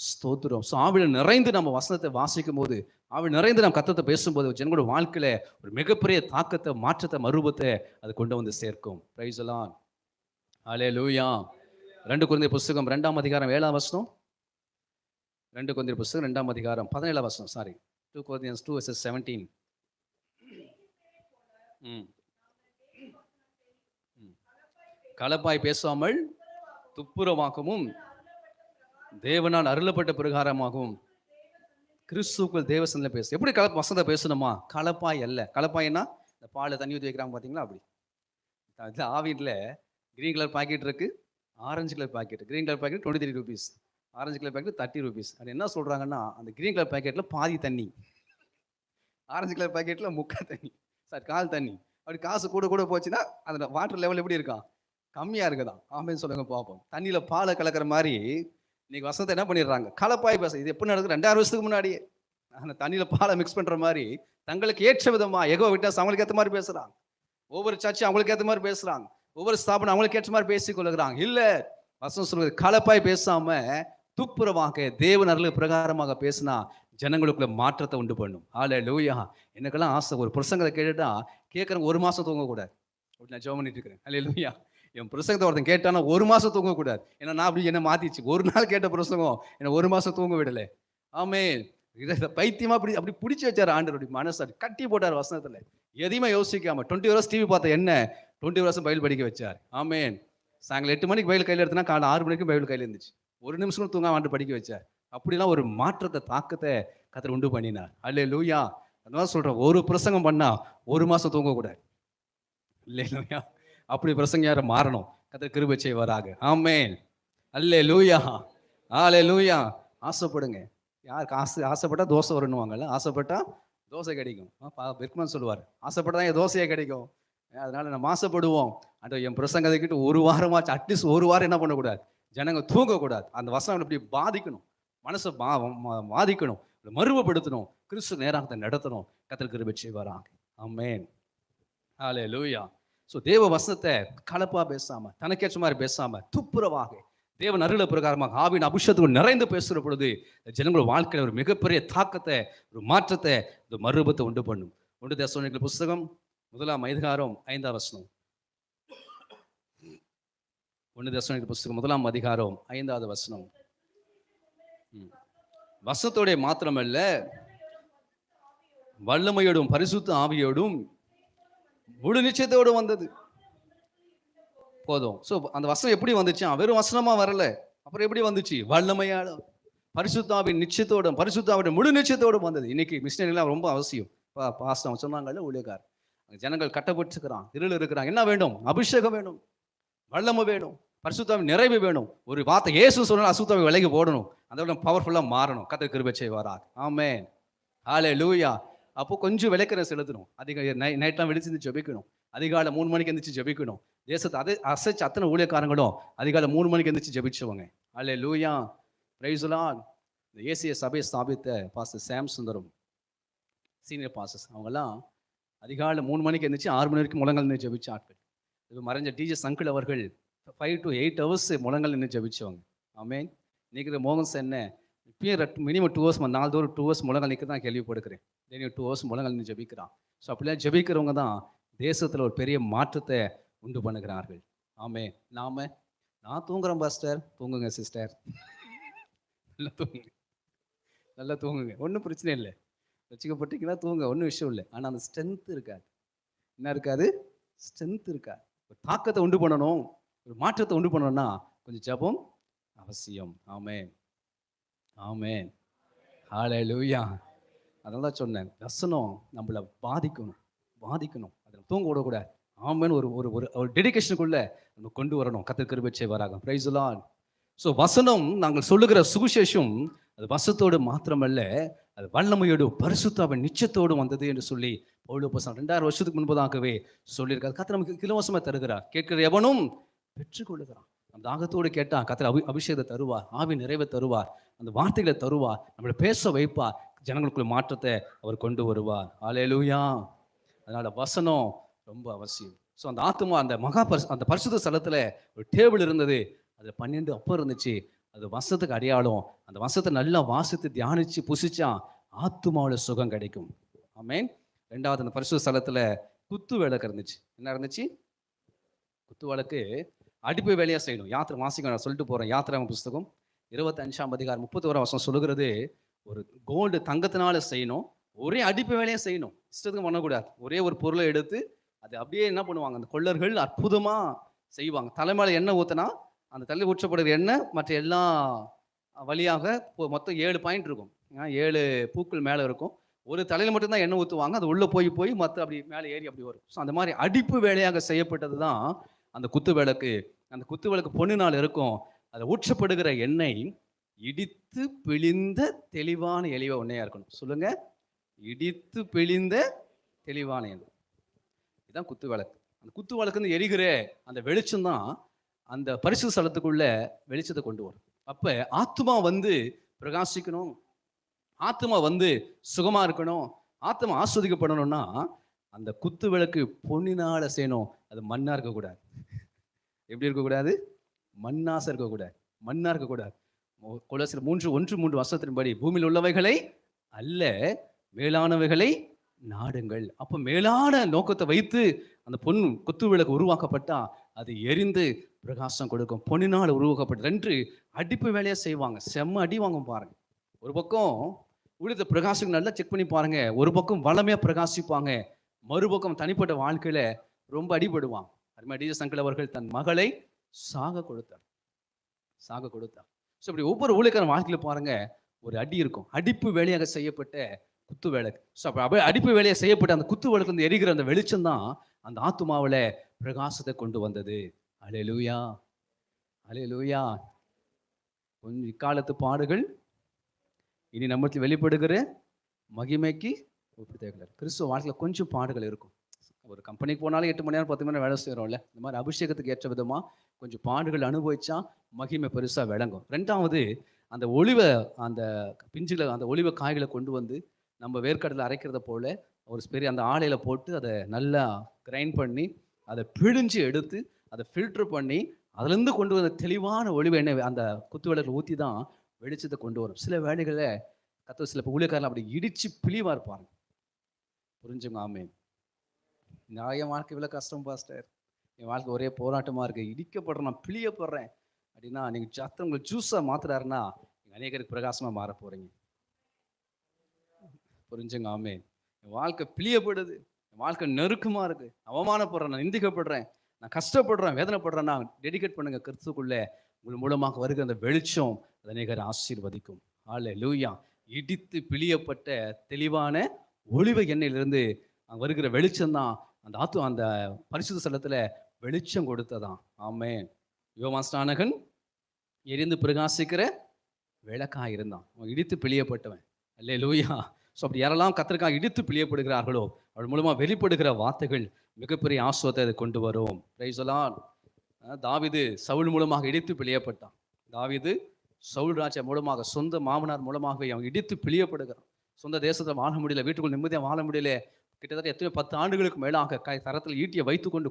ஸ்தோத்திரம். ஸோ ஆவில நிறைந்து நம்ம வசனத்தை வாசிக்கும் போது, ஆவில நிறைந்து நம்ம கர்த்தத்தை பேசும்போது ஜனங்களோட வாழ்க்கையில ஒரு மிகப்பெரிய தாக்கத்தை, மாற்றத்தை, மறுபத்தை அது கொண்டு வந்து சேர்க்கும். Praise the Lord. ஹல்லேலூயா. 2 கொரிந்தியர் புஸ்தகம் 2ஆம் அதிகாரம் 7ஆம் வசனம். 2 கொரிந்தியர் புஸ்தகம் 2ஆம் அதிகாரம் 17ஆம் வசனம். Sorry, 2 Corinthians 2:17. கலப்பாய் பேசாமல் துப்புரவாகவும் தேவனால் அருளப்பட்ட பிரகாரமாகவும் கிறிஸ்துக்குள் தேவ சந்தில பேசு. எப்படி வசனத்தை பேசணுமா? கலப்பாய் அல்ல. கலப்பாய்னா இந்த பால் தண்ணி ஊற்றி வைக்கிறாங்க பார்த்தீங்களா, அப்படி. ஆவியில் கிரீன் கலர் பாக்கெட் இருக்கு, orange colour packet. Green colour packet 23 rupees, orange colour packet 30 rupees. அது என்ன சொல்றாங்கன்னா, அந்த கிரீன் கலர் பாக்கெட்ல பாதி தண்ணி, ஆரஞ்சு கலர் பாக்கெட்ல முக்கால் தண்ணி, சார் கால் தண்ணி. அப்படி காசு கூட கூட போச்சுன்னா அந்த வாட்டர் லெவல் எப்படி இருக்கான்? கம்மியா இருக்குதான். ஆமேன்னு சொல்லுங்க பார்ப்போம். தண்ணியில பாலை கலக்கிற மாதிரி இன்னைக்கு வசனத்தை என்ன பண்ணிடுறாங்க? கலப்பாய் பேச. இது எப்படி நடக்குது? 2000 வருஷத்துக்கு முன்னாடியே அந்த தண்ணியில பாலை மிக்ஸ் பண்ற மாதிரி தங்களுக்கு ஏற்ற விதமா எகோ விட்டாஸ் அவங்களுக்கு ஏற்ற மாதிரி பேசுறாங்க. ஒவ்வொரு சர்ச்சும் அவங்களுக்கு ஏற்ற மாதிரி பேசுறாங்க. ஒவ்வொரு ஸ்தாபனம் அவங்களுக்கு ஏற்ற மாதிரி பேசிக் கொள்ளுகிறாங்க. இல்ல, வசனம் சொல்றது கலப்பாய் பேசாம துப்புரவாக தேவன் அருள் பிரகாரமாக பேசினா ஜனங்களுக்குள்ள மாற்றத்தை உண்டு பண்ணும். ஹல்லேலூயா. எனக்கெல்லாம் ஆசை, ஒரு பிரசங்கத்தை கேட்டுட்டா கேட்கறவங்க 1 மாசம் தூங்கக்கூடாது. அப்படி நான் ஜெபம் பண்ணிட்டு இருக்கிறேன். ஹல்லேலூயா. என் பிரசங்கத்தை ஒருத்தன் கேட்டானா 1 மாசம் தூங்கக்கூடாது. ஏன்னா நான் அப்படி என்ன மாத்திச்சு. ஒரு நாள் கேட்ட பிரசங்கம் என்ன 1 மாசம் தூங்க விடலை. ஆமே. இதை பைத்தியமா அப்படி பிடிச்சி வச்சாரு ஆண்டவருடைய மனசை, கட்டி போட்டார் வசனத்துல. எதையுமே யோசிக்காம 20 வருஷம் டிவி பார்த்த என்ன 20 வருஷம் பைபிள் படிக்க வச்சார். ஆமேன். சாயங்காலம் 8 மணிக்கு பைபிள் கையில் எடுத்தனா காலை 6 மணிக்கு பைபிள் கையில் இருந்துச்சு. 1 நிமிஷம் தூங்காம ஆண்டு படிக்க வச்சார். அப்படிலாம் ஒரு மாற்றத்தை தாக்கத்தை கர்த்தர் உண்டு பண்ணினார். அல்லேலூயா. அதனால சொல்றேன், ஒரு பிரசங்கம் பண்ணா 1 மாசம் தூங்கக்கூடாது. அல்லேலூயா. அப்படி பிரசங்க யாரும் மாறணும். கர்த்தர் கிருபை செய்வாராக. ஆமென். அல்லேலூயா. ஹalleluya. ஆசைப்படுங்க. யாருக்கு ஆசைப்பட்டா தோசை வரணுவாங்கல்ல, ஆசைப்பட்டா தோசை கிடைக்கும். பெர்க்மன் சொல்லுவார், ஆசைப்பட்டா தான் தோசையே கிடைக்கும். அதனால நம்ம ஆசைப்படுவோம். அந்த என் பிரசங்கத்தை கேட்டு 1 வாரமாச்சு, அட்லீஸ்ட் 1 வாரம் என்ன பண்ணக்கூடாது, ஜனங்க தூங்கக்கூடாது. அந்த வசனம் இப்படி பாதிக்கணும், மனசை பாதிக்கணும், மறுவப்படுத்தணும், கிறிஸ்து நேராக நடத்தணும். கர்த்தர் கிருபை செய்வாராக. ஆமென். ஹalleluya. ஸோ தேவ வசனத்தை கலப்பா பேசாம, தனக்கேற்ற மாதிரி பேசாம, துப்புரவாக தேவன் அருள பிரகாரமாக ஆவின் அபிஷேகத்துக்கு நிறைந்து பேசுகிற பொழுது ஜனங்களோட வாழ்க்கையில் ஒரு மிகப்பெரிய தாக்கத்தை, ஒரு மாற்றத்தை, ஒரு மறுரூபத்தை உண்டு பண்ணும். 1 தெசலோனிக்கேயர் புஸ்தகம் 1 தெசலோனிக்கேயர் புஸ்தகம் 1 வசனத்தோடைய மாத்திரமல்ல, வல்லமையோடும் பரிசுத்த ஆவியோடும் முழு நிச்சயத்தோடு வந்தது. போதும். ஸோ அந்த வசனம் எப்படி வந்துச்சு? வெறும் வசனமா வரல. அப்புறம் எப்படி வந்துச்சு? வல்லமையால, பரிசுத்தாவின் நிச்சயத்தோடும், பரிசுத்தாவின் முழு நிச்சயத்தோடும் வந்தது. இன்னைக்கு மிஷினரிலாம் ரொம்ப அவசியம். பாஸ்டர் சொன்னாங்கல்ல, ஊழியக்கார், ஜனங்கள் கட்டப்பட்டுக்கிறான், இருள் இருக்கிறான். என்ன வேணும்? அபிஷேகம் வேணும், வல்லமை வேணும், பரிசுத்தாவின் நிறைவு வேணும். ஒரு வார்த்தை இயேசு சொன்னா அசுத்தாவை விலகி போடணும், அதோட பவர்ஃபுல்லா மாறணும். கர்த்தர் கிருபை செய்வாராக. ஆமென். ஹalleluya. அப்போ கொஞ்சம் விளக்கற செலுத்தணும். அதிக நைட்லாம் விழிச்சு ஜெபிக்கணும். அதிகாலை 3 மணிக்கு எந்திரிச்சு ஜெபிக்கணும். தேசத்தை அதை அசைச்சு அத்தனை ஊழியக்காரங்களும் அதிகாலை 3 மணிக்கு எந்திரிச்சு ஜெபிச்சவங்க. ஹalleluya. Praise the Lord. இந்த ஏசிய சபையை ஸ்தாபித்த pastor Sam Sundaram, senior pastors, அவங்கெல்லாம் அதிகாலை 3 மணிக்கு எந்திரிச்சு 6 மணி வரைக்கும் முழங்கால் நின்று ஜெபிச்ச ஆட்கள். இது மறைஞ்ச டிஜே சங்கிள் அவர்கள் 5 to 8 hours முழங்கால் நின்று ஜெபிச்சவங்க. ஆமென். இன்னைக்கு மோகன் சென்னை இப்பயும் மினிமம் 2 hours, 4 தோறும் 2 hours முழங்கால் நிற்க தான் கேள்விப்படுக்கிறேன். 2 hours முழங்கால் நின்று ஜெபிக்கிறான். ஸோ அப்படிலாம் ஜெபிக்கிறவங்க தான் தேசத்தில் ஒரு பெரிய மாற்றத்தை உண்டு பண்ணுகிறார்கள். ஆமென். நான் தூங்குறேன் பாஸ்டர், தூங்குங்க சிஸ்டர், நல்லா தூங்குங்க, நல்லா தூங்குங்க, ஒன்றும் பிரச்சனை இல்லை. வச்சுக்கப்பட்டீங்கன்னா தூங்க, ஒன்றும் விஷயம் இல்லை. ஆனால் அந்த ஸ்ட்ரென்த் இருக்காது. என்ன இருக்காது? ஸ்ட்ரென்த் இருக்காது. ஒரு தாக்கத்தை உண்டு பண்ணணும், ஒரு மாற்றத்தை உண்டு பண்ணணும்னா கொஞ்சம் ஜெபம் அவசியம். ஆமென். ஆமென். ஹalleluya. அதனால தான் சொன்னேன், வசனம் நம்மளை பாதிக்கணும், அதில் தூங்க விடக்கூடாது. ஆமென். ஒரு ஒரு ஒரு டெடிகேஷனுக்குள்ள நம்ம கொண்டு வரணும். கர்த்தர் கிருபை செய்வாராக. Praise the Lord. ஸோ வசனம், நாங்கள் சொல்லுகிற சுவிசேஷம், அது வசனத்தோடு மாத்திரமல்ல, அது வல்லமையோடு பரிசுத்தாவின் நிச்சயத்தோடு வந்தது என்று சொல்லி பவுல் அப்போஸ்தலன் 2000 வருஷத்துக்கு முன்பதாகவே சொல்லியிருக்காரு. கர்த்தர் நமக்கு இலவசமாக தருகிறார். கேட்கிற எவனும் பெற்றுக்கொள்ளுகிறான். அந்த தாகத்தோடு கேட்டா கர்த்தர் அபிஷேகத்தை தருவார், ஆவி நிறைவை தருவார், அந்த வார்த்தைகளை தருவார், நம்மளை பேச வைப்பார், ஜனங்களுக்குள்ள மாற்றத்தை அவர் கொண்டு வருவார். ஹல்லேலூயா. அதனால வசனம் ரொம்ப அவசியம். ஸோ அந்த ஆத்துமா, அந்த பரிசுத்த ஸ்தலத்தில் ஒரு டேபிள் இருந்தது, அது 12 அப்பம் இருந்துச்சு. அது வசனத்துக்கு அடையாளம். அந்த வசனத்தை நல்லா வாசித்து தியானிச்சு புசிச்சா ஆத்துமாவில் சுகம் கிடைக்கும். ஆமென். 2வது, அந்த பரிசுத்த ஸ்தலத்தில் குத்து விளக்கு இருந்துச்சு. என்ன இருந்துச்சு? குத்து விளக்கு அடுப்பு வேலையாக செய்யணும். யாத்திரை வாசிக்க நான் சொல்லிட்டு போகிறேன். யாத்திரை புஸ்தகம் 25ஆம் அதிகாரம் 31ஆம் வசனம் சொல்லுகிறது, ஒரு கோல்டு தங்கத்தினால செய்யணும், ஒரே அடுப்பு வேலையாக செய்யணும், இஷ்டத்துக்கு பண்ணக்கூடாது. ஒரே ஒரு பொருளை எடுத்து அது அப்படியே என்ன பண்ணுவாங்க, அந்த கொள்ளர்கள் அற்புதமாக செய்வாங்க. தலைமையில எண்ணெய் ஊற்றினா அந்த தலை ஊற்றப்படுகிற எண்ணெய் மற்ற எல்லா வழியாக மொத்தம் 7 பாயிண்ட் இருக்கும், 7 பூக்கள் மேலே இருக்கும். ஒரு தலையில் மட்டும்தான் எண்ணெய் ஊற்றுவாங்க, அது உள்ளே போய் மற்ற அப்படி மேலே ஏறி அப்படி வரும். ஸோ அந்த மாதிரி அடுப்பு வேலையாக செய்யப்பட்டது தான் அந்த குத்து விளக்கு. அந்த குத்து விளக்கு பொண்ணுனால் இருக்கும். அதில் ஊற்றப்படுகிற எண்ணெய் இடித்து பிழிந்த தெளிவான எளிவ எண்ணெயா இருக்கணும். சொல்லுங்க, இடித்து பிழிந்த தெளிவான எண்ணெய். இதுதான் குத்து விளக்கு. அந்த குத்து விளக்குன்னு எரிகிற அந்த வெளிச்சம் தான் அந்த பரிசுத்த ஸ்தலத்துக்குள்ள வெளிச்சத்தை கொண்டு வரும். அப்ப ஆத்துமா வந்து பிரகாசிக்கணும், ஆத்துமா வந்து சுகமா இருக்கணும், ஆத்துமா ஆஸ்வதிக்கப்படணும்னா அந்த குத்து விளக்கு பொன்னினால செய்யணும். அது மண்ணா இருக்கக்கூடாது. எப்படி இருக்கக்கூடாது? மண்ணாசை இருக்கக்கூடாது, மண்ணா இருக்கக்கூடாது. கொலோசியர் 3:1-3 வசனத்தின்படி பூமியில் உள்ளவைகளை அல்ல, மேலானவைகளை நாடுங்கள். அப்போ மேலான நோக்கத்தை வைத்து அந்த குத்து விளக்கு உருவாக்கப்பட்டா அது எரிந்து பிரகாசம் கொடுக்கும். பொன்னினால் உருவாக்கப்பட்ட 2 அடிப்பு வேலையா செய்வாங்க. செம்ம அடி வாங்கும் பாருங்க. ஒரு பக்கம் ஊழியத்தை பிரகாசம் நல்லா செக் பண்ணி பாருங்க, ஒரு பக்கம் வளமையா பிரகாசிப்பாங்க, மறுபக்கம் தனிப்பட்ட வாழ்க்கையில ரொம்ப அடிபடுவாங்க. அருமை டிஜே சங்கர் அவர்கள் தன் மகளை சாக கொடுத்தார். ஸோ இப்படி ஒவ்வொரு ஊழியக்காரன் வாழ்க்கையில பாருங்க, ஒரு அடி இருக்கும். அடிப்பு வேலையாக செய்யப்பட்ட குத்து விளக்கு. ஸோ அப்ப அடிப்பு வேலையை செய்யப்பட்ட அந்த குத்து விளக்குல எரிகிற அந்த வெளிச்சம் தான் அந்த ஆத்துமாவுல பிரகாசத்தை கொண்டு வந்தது. அல்லேலூயா, அல்லேலூயா. கொஞ்சம் இக்காலத்து பாடுகள் இனி நம்மத்தில் வெளிப்படுகிற மகிமைக்கு ஒப்பிடுகிறார். கிறிஸ்துவ வாழ்க்கையில கொஞ்சம் பாடுகள் இருக்கும். ஒரு கம்பெனிக்கு போனாலும் 8 மணி நேரம் 10 மணி நேரம் வேலை செய்கிறோம்ல. இந்த மாதிரி அபிஷேகத்துக்கு ஏற்ற விதமா கொஞ்சம் பாடுகள் அனுபவிச்சா மகிமை பெருசா விளங்கும். 2வது அந்த அந்த பிஞ்சுகளை அந்த ஒலிவ காய்களை கொண்டு வந்து நம்ம வேர்க்கடலை அரைக்கிறத போல ஒரு பெரிய அந்த ஆலையில போட்டு அதை நல்லா கிரைண்ட் பண்ணி அதை பிழிஞ்சு எடுத்து அதை ஃபில்டர் பண்ணி அதுலேருந்து கொண்டு வந்த தெளிவான ஒளிவு எண்ணெய் அந்த குத்து விளக்கில் ஊற்றி தான் வெளிச்சத்தை கொண்டு வரும். சில வேலைகளை சில ஊழியக்காரர்கள் அப்படி இடிச்சு பிழிவா இருப்பாங்க. புரிஞ்சுங்க? ஆமேன். என் வாழ்க்கை இவ்வளோ கஷ்டம் பாஸ்டர், என் வாழ்க்கை ஒரே போராட்டமா இருக்கு, இடிக்கப்படுறேன், நான் பிழியப்படுறேன் அப்படின்னா நீங்க சத்தவங்களை ஜூஸா மாத்துறாருன்னா நீங்க அநேகருக்கு பிரகாசமா மாற போறீங்க. புரிஞ்சுங்க? ஆமேன். என் வாழ்க்கை பிழியப்படுது, என் வாழ்க்கை நெருக்கமா இருக்கு, அவமானப்படுறேன், நான் நிந்திக்கப்படுறேன், நான் கஷ்டப்படுறேன், வேதனைப்படுறேன்னா டெடிகேட் பண்ணுங்க கிறிஸ்துக்குள்ள. உங்கள் மூலமாக வருகிற அந்த வெளிச்சம் அநேகரை ஆசீர்வதிக்கும். அல்லேலூயா. இடித்து பிழியப்பட்ட தெளிவான ஒளிவ எண்ணெயிலிருந்து வருகிற வெளிச்சம் தான் அந்த பரிசுத்த ஸ்தலத்துல வெளிச்சம் கொடுத்ததான். ஆமென். யோவான் ஸ்நானகன் எரிந்து பிரகாசிக்கிற விளக்காக இருந்தான். அவன் இடித்து பிழியப்பட்டவன். அல்லேலூயா. ஸோ அப்படி யாரெல்லாம் கர்த்தருக்காக இடித்து பிழியப்படுகிறார்களோ அவள் மூலமா வெளிப்படுகிற வார்த்தைகள் மிகப்பெரிய ஆசீர்வாதத்தை கொண்டு வரும். Praise the Lord. தாவீது சவுல் மூலமாக இடித்து பிழியப்பட்டான். தாவீது சவுல் ராஜா மூலமாக, சொந்த மாமனார் மூலமாகவே அவன் இடித்து பிழியப்படுகிறான். சொந்த தேசத்தில் வாழ முடியல, வீட்டுக்குள் நிம்மதியாக வாழ முடியல. கிட்டத்தட்ட எத்தனை 10 ஆண்டுகளுக்கு மேலாக தரத்தில் ஈட்டியை வைத்துக்கொண்டு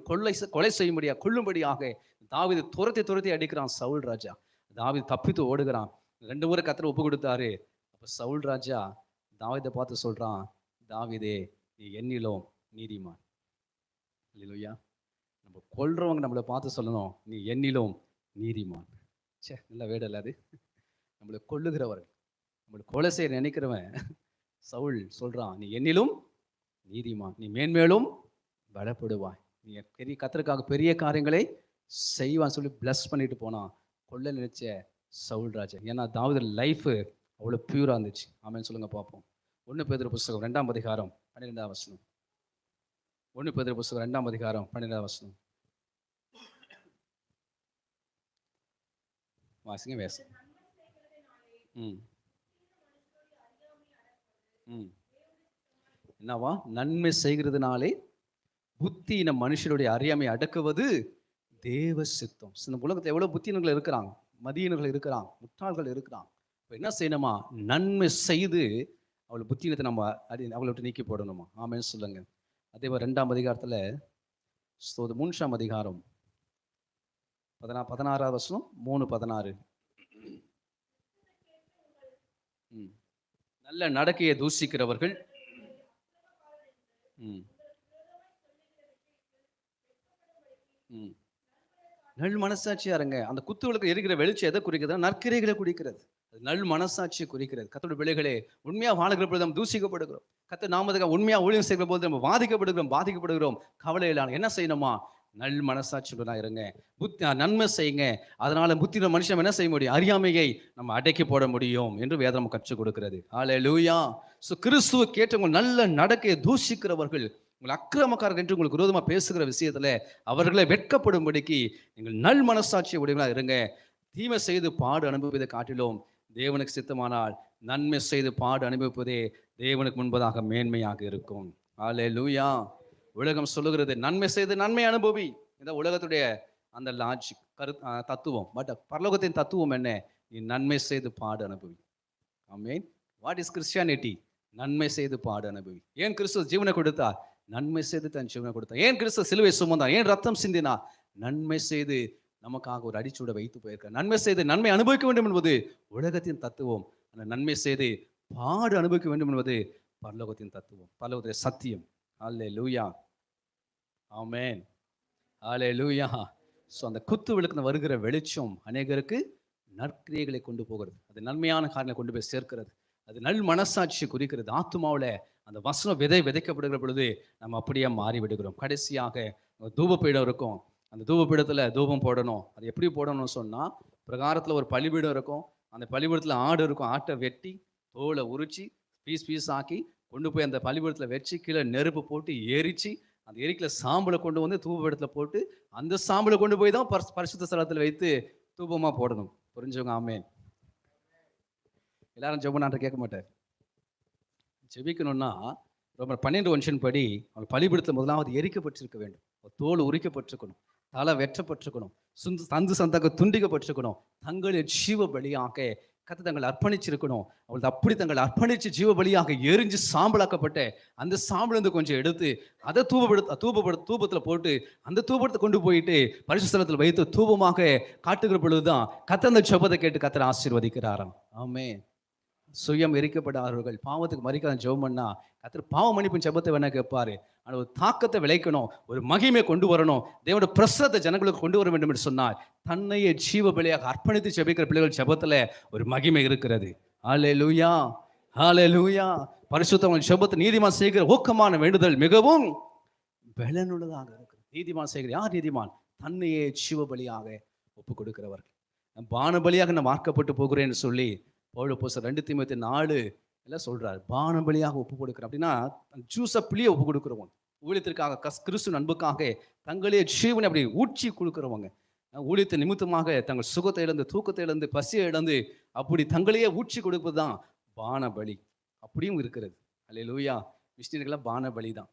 கொலை செய்யும்படியாக, கொல்லும்படியாக தாவீது துரத்தி அடிக்கிறான் சவுல் ராஜா. தாவீது தப்பித்து ஓடுகிறான். 2 முறை கர்த்தர் ஒப்பு கொடுத்தாரு. அப்போ சவுல் ராஜா தாவீதை பார்த்து சொல்றான், தாவீதே நீ என்னிலும் நீதிமான். அல்லேலூயா. நம்ம கொல்றவங்க நம்மளை பார்த்து சொல்லணும், நீ என்னிலும் நீதிமான். சே, நல்ல வேடு இல்லை அது. நம்மளை கொல்லுகிறவர்கள், நம்மளை கொலை செய்ய நினைக்கிறவன் சவுல் சொல்றான், நீ என்னிலும் நீதிமான், நீ மேன்மேலும் பலப்படுவாய், நீ பெரிய கர்த்தருக்காக பெரிய காரியங்களை செய்வான்னு சொல்லி பிளஸ் பண்ணிட்டு போனான் கொல்ல நினைச்ச சவுல் ராஜா. ஏன்னா தாவீது லைஃப் அவ்வளோ பியூரா இருந்துச்சு. ஆமென் சொல்லுங்க பார்ப்போம். 1 பேதுரு புஸ்தகம் 2ஆம் அதிகாரம் 12ஆம் வசனம். 1 பேதுரு புஸ்தகம் 2ஆம் அதிகாரம் 12ஆம் வசனம். வாசிங்க வேச. என்னவா? நன்மை செய்கிறதுனாலே புத்தியின மனுஷருடைய அறியாமை அடக்குவது தேவ சித்தம். இந்த உலகத்தில் எவ்வளவு புத்தியினர்கள் இருக்கிறாங்க, மதியினர்கள் இருக்கிறாங்க, முட்டாள்கள் இருக்கிறாங்க. இப்போ என்ன செய்யணுமா? நன்மை செய்து அவளை புத்தியினத்தை நம்ம அவளை விட்டு நீக்கி போடணுமா? ஆமென் சொல்லுங்க. அதே மாதிரி 2ஆம் அதிகாரத்தில் 3ஆம் அதிகாரம் 16ஆம் வசனம் 3:16. நல்ல நடக்கையை தூசிக்கிறவர்கள் நல் மனசாட்சியா இருங்க. அந்த குத்துகளுக்கு எரிகிற வெளிச்சம் எதை குறிக்கிறது? நற்கிரைகளை குறிக்கிறது. நல் மனசாட்சியை குறிக்கிறது. கர்த்தருடைய பிள்ளைகளே, உண்மையா வாழ்கிற பொழுது நம்ம தூசிக்கப்படுகிறோம். கர்த்தர் நாமத்துக்காக உண்மையா ஊழியம் செய்கிற போது நம்ம பாதிக்கப்படுகிறோம். கவலை இல்லாம என்ன செய்யணுமா? நல் மனசாட்சியுடனா இருங்க, நன்மை செய்யுங்க. அதனால புத்தின மனுஷன் என்ன செய்ய முடியும்? அறியாமையை நம்ம அடக்கி போட முடியும் என்று வேதம் கற்றுக் கொடுக்கிறது. அல்லேலூயா. ஸோ கிறிஸ்துவ கேட்டவங்க நல்ல நடக்கையை தூஷிக்கிறவர்கள், உங்கள் அக்கிரமக்காரர்கள் என்று உங்களுக்கு விரோதமா பேசுகிற விஷயத்துல அவர்களை வெட்கப்படும்படிக்கு நீங்கள் நல் மனசாட்சியை உடையவங்களா இருங்க. தீமை செய்து பாடு அனுபவிப்பதை காட்டிலும் தேவனுக்கு சித்தமானால் நன்மை செய்து பாடு அனுபவிப்பதே தேவனுக்கு முன்பதாக மேன்மையாக இருக்கும். அல்லேலூயா. உலகம் சொல்லுகிறது நன்மை செய்து நன்மை அனுபவி, இந்த உலகத்துடைய அந்த லாஜிக் தத்துவம். பட் பரலோகத்தின் தத்துவம் என்ன? நீ நன்மை செய்து பாடு அனுபவி. ஆமென். What is Christianity? நன்மை செய்து பாடு அனுபவி. ஏன் கிறிஸ்துவ ஜீவனை கொடுத்தார்? நன்மை செய்து தன் ஜீவனை கொடுத்தார். ஏன் கிறிஸ்துவ சிலுவை சுமந்தார்? ஏன் ரத்தம் சிந்தினா? நன்மை செய்து நமக்காக ஒரு அடிச்சூட வைத்து போயிருக்கார். நன்மை செய்து நன்மை அனுபவிக்க வேண்டும் என்பது உலகத்தின் தத்துவம். அந்த நன்மை செய்து பாடு அனுபவிக்க வேண்டும் என்பது பரலோகத்தின் தத்துவம், பரலோகத்தின் சத்தியம். அல்லேலூயா. ஆமென். அல்லேலூயா. ஸோ அந்த குத்து விளக்கு வருகிற வெளிச்சம் அநேகருக்கு நற்கிரியைகளை கொண்டு போகிறது. அது நன்மையான காரியங்களை கொண்டு போய் சேர்க்கிறது. அது நல் மனசாட்சி குறிக்கிறது. ஆத்துமாவில் அந்த வசனம் விதைக்கப்படுகிற பொழுது நம்ம அப்படியே மாறி விடுகிறோம். கடைசியாக தூபப்பீடம் இருக்கும். அந்த தூபப்பீடத்தில் தூபம் போடணும். அது எப்படி போடணும்னு சொன்னால், பிரகாரத்தில் ஒரு பலிபீடம் இருக்கும், அந்த பலிபீடத்தில் ஆடு இருக்கும், ஆட்டை வெட்டி தோலை உரிச்சு பீஸ் பீஸ் ஆக்கி கொண்டு போய் அந்த பலிபீடத்தில் வச்சு கீழே நெருப்பு போட்டு எரிச்சு அந்த எரிக்கல சாம்பலை கொண்டு வந்து தூபபீடத்தில் போட்டு அந்த சாம்பலை கொண்டு போய் தான் பரிசுத்த ஸ்தலத்தில் வைத்து தூபமாக போடணும். புரிஞ்சவங்க ஆமென். எல்லாரும் ஜெபம்னான்ற கேட்க மாட்டார். ஜெபிக்கணும்னா ரொம்ப 12 படி அவன் பலிபீடத்தில் முதலாவது எரிக்கப்பட்டிருக்க வேண்டும், தோல் உரிக்கப்பட்டிருக்கணும், தலை வெற்றப்பட்டிருக்கணும், சந்து சந்தாக துண்டிக்கப்பட்டிருக்கணும், தங்களை ஜீவ பலியாக கத்த தங்களை அர்ப்பணிச்சிருக்கணும். அவள் அப்படி தங்களை அர்ப்பணிச்சு ஜீவ பலியாக எரிஞ்சு சாம்பலாக்கப்பட்ட அந்த சாம்பலேருந்து கொஞ்சம் எடுத்து அதை தூபத்தில் போட்டு அந்த தூபத்தை கொண்டு போயிட்டு பரிசுத்த ஸ்தலத்தில் வைத்து தூபமாக காட்டுகிற பொழுதுதான் கத்த அந்த ஜெபத்தை கேட்டு கத்தரை ஆசீர்வதிக்கிறாராம். ஆமென். சுயம் எரிக்கப்படாதவர்கள் பாவத்துக்கு மறிக்காத ஜெபம் பண்ணா கத்தர் பாவ மன்னிப்பின் ஜெபத்தை வேணா கேட்பாரு. ஆனால் ஒரு தாக்கத்தை விளைக்கணும், ஒரு மகிமை கொண்டு வரணும், தேவனோட பிரசத்தை ஜனங்களுக்கு கொண்டு வர வேண்டும் என்று சொன்னால் தன்னையே ஜீவ பலியாக அர்ப்பணித்து ஜெபிக்கிற பிள்ளைகள் ஜெபத்துல ஒரு மகிமை இருக்கிறது. ஹல்லேலூயா, ஹல்லேலூயா. பரிசுத்தவன் ஜெபத்தை நீதிமான் செய்கிற ஊக்கமான வேண்டுதல் மிகவும் பலனுள்ளதாக இருக்கு. நீதிமான் செய்கிற யார் நீதிமான்? தன்னையே ஜீவ பலியாக ஒப்பு கொடுக்கிறவர்கள். பான பலியாக நான் மார்க்கப்பட்டு போகிறேன்னு சொல்லி பவுல் அப்போஸ்தலர் 2 தீமோத்தேயு 4 எல்லாம் சொல்றாரு. பான பலியாக ஒப்பு கொடுக்குறேன் அப்படின்னா ஜூசப்லேயே ஒப்பு கொடுக்குறவங்க, ஊழியத்திற்காக கிறிஸ்து அன்புக்காக தங்களே ஜீவனை அப்படி ஊற்றி கொடுக்குறவங்க, ஊழியத்தை நிமித்தமாக தங்கள் சுகத்தை இழந்து தூக்கத்தை இழந்து பசியை இழந்து அப்படி தங்களையே ஊற்றி கொடுப்பது தான் பான பலி. அப்படியும் இருக்கிறது. அல்லேலூயா. மிஷினரிகள்லாம் பான பலி தான்.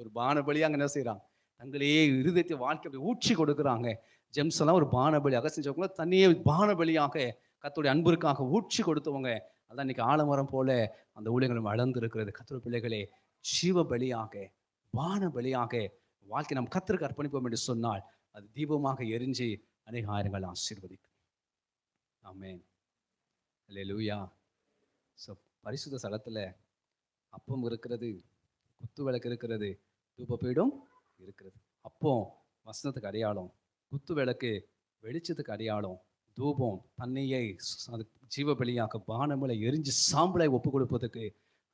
ஒரு பான பலியாக என்ன செய்யறாங்க? தங்களையே இருதயத்தை வாழ்க்கை அப்படி ஊற்றி கொடுக்குறாங்க. ஜெம்ஸ் எல்லாம் ஒரு பான பலி, அகசிஞ்சவங்க தன்னையே பான பலியாக கர்த்தருடைய அன்பிற்காக ஊற்றி கொடுத்தவங்க. அதான் இன்னைக்கு ஆலமரம் போல அந்த ஊழியங்களும் வளர்ந்து இருக்கிறது. கர்த்தருடைய பிள்ளைகளே, ஜீவ பலியாக பான பலியாக வாழ்க்கை நாம் கர்த்தருக்கு அர்ப்பணிப்போம் என்று சொன்னால் அது தீபமாக எரிஞ்சு அநேக ஆயிரங்கள் ஆசீர்வதிக்கும். ஆமென். அல்லேலூயா. ஸோ பரிசுத்த ஸ்தலத்துல அப்பம் இருக்கிறது, குத்து விளக்கு இருக்கிறது, தூபபீடம் இருக்கிறது. அப்போ வசனத்துக்கு அடையாளம், குத்து விளக்கு வெளிச்சத்துக்கு அடையாளம், தூபம் தன்னையை அது ஜீவ பலியாக பானமலை எரிஞ்சு சாம்பலை ஒப்பு கொடுப்பதற்கு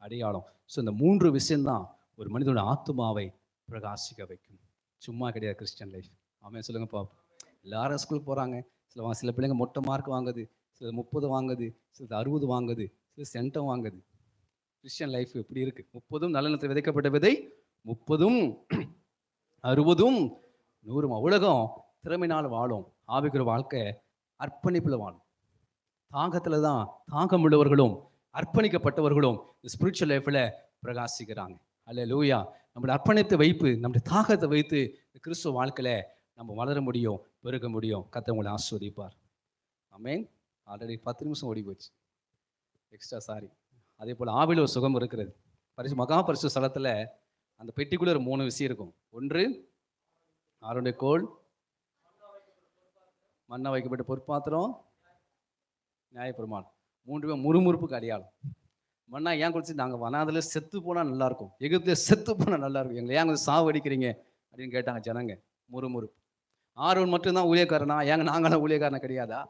அடையாளம். ஸோ இந்த 3 விஷயம்தான் ஒரு மனிதனோட ஆத்துமாவை பிரகாசிக்க வைக்கும். சும்மா கிடையாது கிறிஸ்டியன் லைஃப். ஆமென் சொல்லுங்க பாப்போம். எல்லாரும் ஸ்கூல் போகிறாங்க, சில பிள்ளைங்க மொட்டை மார்க் வாங்குது, சில 30 வாங்குது, சில 60 வாங்குது, சில சென்டம் வாங்குது. கிறிஸ்டியன் லைஃப் எப்படி இருக்கு? 30 நல்ல நிலத்தில் விதைக்கப்பட்ட விதை 30, 60, 100. உலகம் திறமையினால் வாழும், ஆவிக்கிற வாழ்க்கை அர்ப்பணிப்புல வாழும். தாகத்துல தான் தாகம் உள்ளவர்களும் அர்ப்பணிக்கப்பட்டவர்களும் ஸ்பிரிச்சுவல் லைஃப்ல பிரகாசிக்கிறாங்க. அல்லேலூயா. நம்மளோட அர்ப்பணித்த வைப்பு, நம்முடைய தாகத்தை வைத்து கிறிஸ்துவ வாழ்க்கையில நம்ம வளர முடியும், பெருக முடியும். கர்த்தர் உங்களை ஆசீர்வதிப்பார். ஆமென். ஆல்ரெடி 10 நிமிஷம் ஓடி போச்சு, எக்ஸ்ட்ரா சாரி. அதே போல் ஆவில ஒரு சுகம் இருக்கிறது. மகா பரிசுத்த ஸ்தலத்துல அந்த பெட்டிக்குள்ள ஒரு 3 விஷயம் இருக்கும். ஒன்று ஆரோனுடைய கோல், மண்ணா வைக்கப்பட்ட பொற்பாத்திரம், நியாயப்பிரமாணம். 3 முறுமுறுப்புக்கு அடையாளம். மண்ணா ஏன் குடிச்சு நாங்கள் வனாதில் செத்து போனால் நல்லா இருக்கும், எகிப்திலே செத்து போனால் நல்லா இருக்கும், எங்களை ஏன் கொஞ்சம் சாவு அடிக்கிறீங்க அப்படின்னு கேட்டாங்க ஜனங்க. முறுமுறுப்பு. ஆரோன் மட்டும்தான் ஊழியக்காரனா? ஏங்க நாங்களாம் ஊழியக்காரனா கிடையாதா?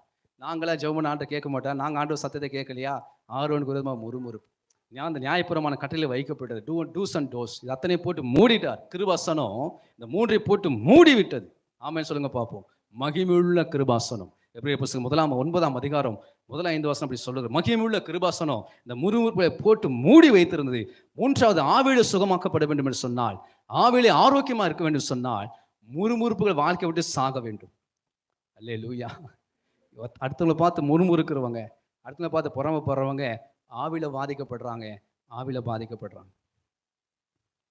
நாங்களாம் ஜெபம் ஆண்டு கேட்க மாட்டோம், நாங்கள் ஆண்டு சத்தத்தை கேட்கலையா? ஆரோனுக்கு விரோதமாக முறுமுறுப்பு. அந்த நியாயப்பிரமாண கட்டளையில் வைக்கப்பட்டது டூஸ் அண்ட் டோஸ், இது அத்தனை போட்டு மூடிட்டார். கிருபாசனம் இந்த 3 போட்டு மூடி விட்டது. ஆமென் சொல்லுங்க பார்ப்போம். மகிமையுள்ள கிருபாசனம். எபிரேயர் புத்தகம் 9ஆம் அதிகாரம் 5 வசனம் அப்படி சொல்றது. மகிமையுள்ள கிருபாசனம் இந்த முறுமுறுப்பை போட்டு மூடி வைத்திருந்தது. 3வது ஆவியிலே சுகமாக்கப்பட வேண்டும் என்று சொன்னால், ஆவியிலே ஆரோக்கியமா இருக்க வேண்டும் சொன்னால், முறுமுறுப்புகள் வாழ்க்கை விட்டு சாக வேண்டும். அல்லேலூயா. அடுத்தவங்களை பார்த்து முறுமுறுக்கிறவங்க, அடுத்தவங்களை பார்த்து பொறாமைப்படுறவங்க ஆவியில பாதிக்கப்படுறாங்க, ஆவியில பாதிக்கப்படுறாங்க.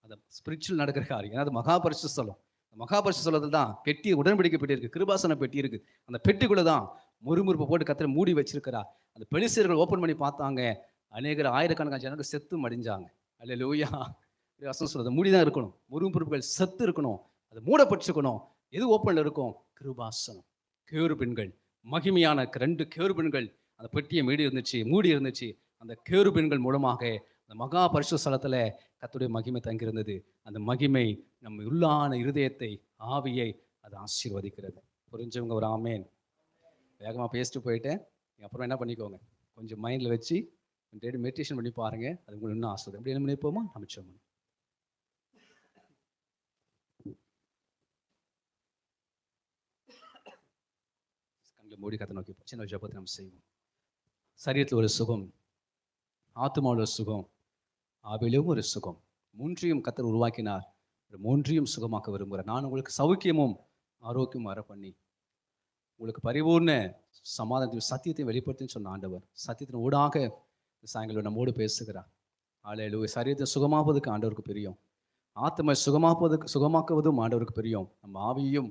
அது ஸ்பிரிச்சுவல் நடக்கிற காரியம். ஏன்னா அது மகாபரிசுத்த ஸ்தலம். மகாபரிசுத்த ஸ்தலத்தில் தான் பெட்டி உடன்படிக்கை பெட்டி இருக்கு, கிருபாசன பெட்டி இருக்கு. அந்த பெட்டிக்குள்ள தான் முறுமுறுப்பு போட்டு கர்த்தர் மூடி வச்சிருக்கிறா. அந்த பெலிஸ்தர்கள் ஓப்பன் பண்ணி பார்த்தாங்க, அநேகர் ஆயிரக்கணக்கான ஜனங்க செத்து மடிஞ்சாங்க. அல்லேலூயா. வசனம் சொல்றது மூடி தான் இருக்கணும், முறுமுறுப்புகள் செத்து இருக்கணும், அது மூடப்பட்டிருக்கணும். எது ஓப்பன்ல இருக்கும்? கிருபாசனம். கேருபீன்கள், மகிமையான 2 கேருபீன்கள் அந்த பெட்டியை மூடி இருந்துச்சு. அந்த கேருபீன்கள் மூலமாக அந்த மகா பரிசுத்த ஸ்தலத்துல கர்த்தருடைய மகிமை தங்கியிருந்தது. அந்த மகிமை நம்ம உள்ளான இருதயத்தை, ஆவியை அது ஆசீர்வதிக்கிறது. புரிஞ்சவங்க ஒரு ஆமேன். வேகமாக பேசிட்டு போயிட்டேன். அப்புறம் என்ன பண்ணிக்கோங்க, கொஞ்சம் மைண்டில் வச்சு மெடிடேஷன் பண்ணி பாருங்க, அது உங்களுக்கு இன்னும் ஆசீர்வாதம். எப்படி என்ன பண்ணிப்போமா? நம்பிச்சோம். கண்களை மூடி கர்த்தரை நோக்கி சின்ன ஜெபத்தை நம்ம செய்வோம். சரீரத்தில் ஒரு சுகம், ஆத்துமாவில் ஒரு சுகம், ஆவிலும் ஒரு சுகம். மூன்றையும் கர்த்தர் உருவாக்கினார். மூன்றையும் சுகமாக்க விரும்புகிறார். நான் உங்களுக்கு சௌக்கியமும் ஆரோக்கியமும் வர பண்ணி உங்களுக்கு பரிபூர்ண சமாதானத்தையும் சத்தியத்தையும் வெளிப்படுத்தின்னு சொன்ன ஆண்டவர் சத்தியத்தின் ஊடாக சாயங்காலம் நம்மோடு பேசுகிறார். அல்லேலூயா. சரீரத்தை சுகமாக்குவதற்கு ஆண்டவருக்கு பிரியம். ஆத்மா சுகமாக்குவதும் ஆண்டவருக்கு பிரியம். நம்ம ஆவியையும்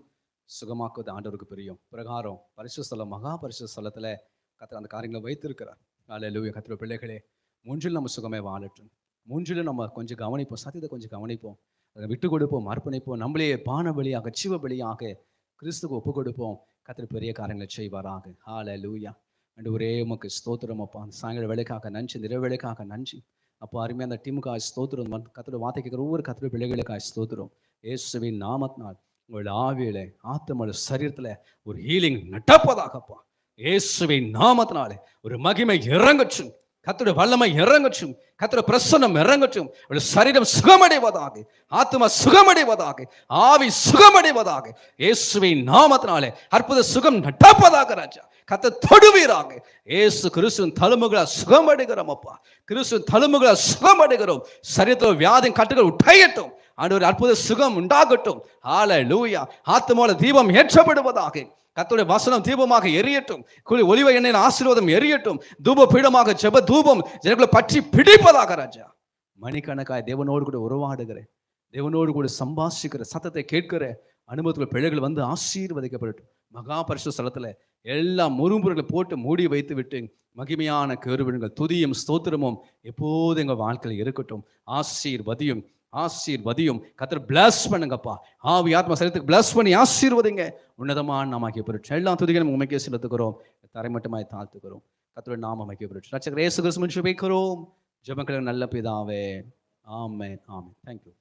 சுகமாக்குவது ஆண்டவருக்கு பிரியம். பிரகாரம் பரிசுத்த ஸ்தலம், மகா பரிசுத்த ஸ்தலத்தில் கர்த்தர் அந்த காரியங்களை வைத்திருக்கிறார். அல்லேலூயா. கர்த்தருடைய பிள்ளைகளே, மூன்றில் நம்ம சுகமே வாழட்டும். மூன்றிலும் நம்ம கொஞ்சம் கவனிப்போம், சத்தியத்தை கொஞ்சம் கவனிப்போம், அதை விட்டு கொடுப்போம், அர்ப்பணிப்போம், நம்மளே பான பலியாக ஜீவ பலியாக கிறிஸ்துக்கு ஒப்பு கொடுப்போம். கர்த்தர் பெரிய காரியங்களை செய்வாராக. ஹல்லேலூயா. ஆண்டவரே உமக்கு ஸ்தோத்திரம் அப்பா. அந்த சாயங்கால வேலைக்காக நன்றி, இந்த இரவு வேலைக்காக நன்றி அப்போ. அருமையாக அந்த டீமுக்காக ஸ்தோத்திரம். கர்த்தருடைய வார்த்தை கேட்குற ஒவ்வொரு கர்த்தருடைய பிள்ளைகளுக்காக ஸ்தோத்திரம். இயேசுவின் நாமத்தினால் உங்கள் ஆவியில ஆத்ம சரீரத்தில் ஒரு ஹீலிங் நடப்பதாகப்பா. இயேசுவின் நாமத்தினாலே ஒரு மகிமை இறங்கட்டும், கர்த்தருடைய வல்லமை இறங்கட்டும், கர்த்தருடைய பிரசன்னம் இறங்கட்டும். சரீரம் சுகமடைவதாக, ஆத்மா சுகமடைவதாக, ஆவி சுகமடைவதாக. இயேசுவின் நாமத்தினாலே அற்புத சுகம் நடப்பதாக ராஜா. கர்த்தர் தொடுவீராக. இயேசு கிறிஸ்துவின் தழும்புகளால் சுகமடைகிறோம் அப்பா. கிறிஸ்துவின் தழும்புகளால் சுகமடைகிறோம். சரீரத்தில் வியாதியின் கட்டுகள் உடையட்டும். ஆண்டவரே அற்புத சுகம் உண்டாகட்டும். ஹல்லேலூயா. ஆத்மாவில தீபம் ஏற்றப்படுவதாக. கர்த்தருடைய வசனம் தீபமாக எரியட்டும். ஒலிவ எண்ணெயின் ஆசீர்வாதம் எரியட்டும். தூப பீடமாக ஜெப தூபம் ஜனங்களை பற்றி பிடிப்பதாக ராஜா. மணிக்கணக்காய் தேவனோடு கூட உறவாடுகிற, தேவனோடு கூட சம்பாஷிக்கிற, சத்தத்தை கேட்கிற அனுபவத்தில் பிள்ளைகள் வந்து ஆசீர்வதிக்கப்படட்டும். மகா பரிசுத்த ஸ்தலத்துல எல்லா முறுமுறைகளை போட்டு மூடி வைத்து விட்டு மகிமையான கேருபீடங்கள் துதியும் ஸ்தோத்திரமும் எப்போது எங்கள் வாழ்க்கையில் இருக்கட்டும். ஆசீர்வதியும், ஆசீர்வதியும். கர்த்தர் பிளஸ் பண்ணுங்கப்பா. ஆவி ஆத்மா சரீரத்துக்கு பிளஸ் பண்ணி ஆசீர்வதிங்க. உன்னதமான நாமாக்கிய பொருட்கள் எல்லா துதிகளும் உண்மைக்கே செலுத்துகிறோம். தரைமட்டமாய் தாழ்த்துக்கிறோம். கர்த்தருடைய நாம அமைக்கிய பொருட்கள் ரட்சகர் இயேசு கிறிஸ்துவின் ஜெபிக்கிறோம். ஜெபங்களை நல்ல பிதாவே. ஆமென், ஆமென். தேங்க்யூ.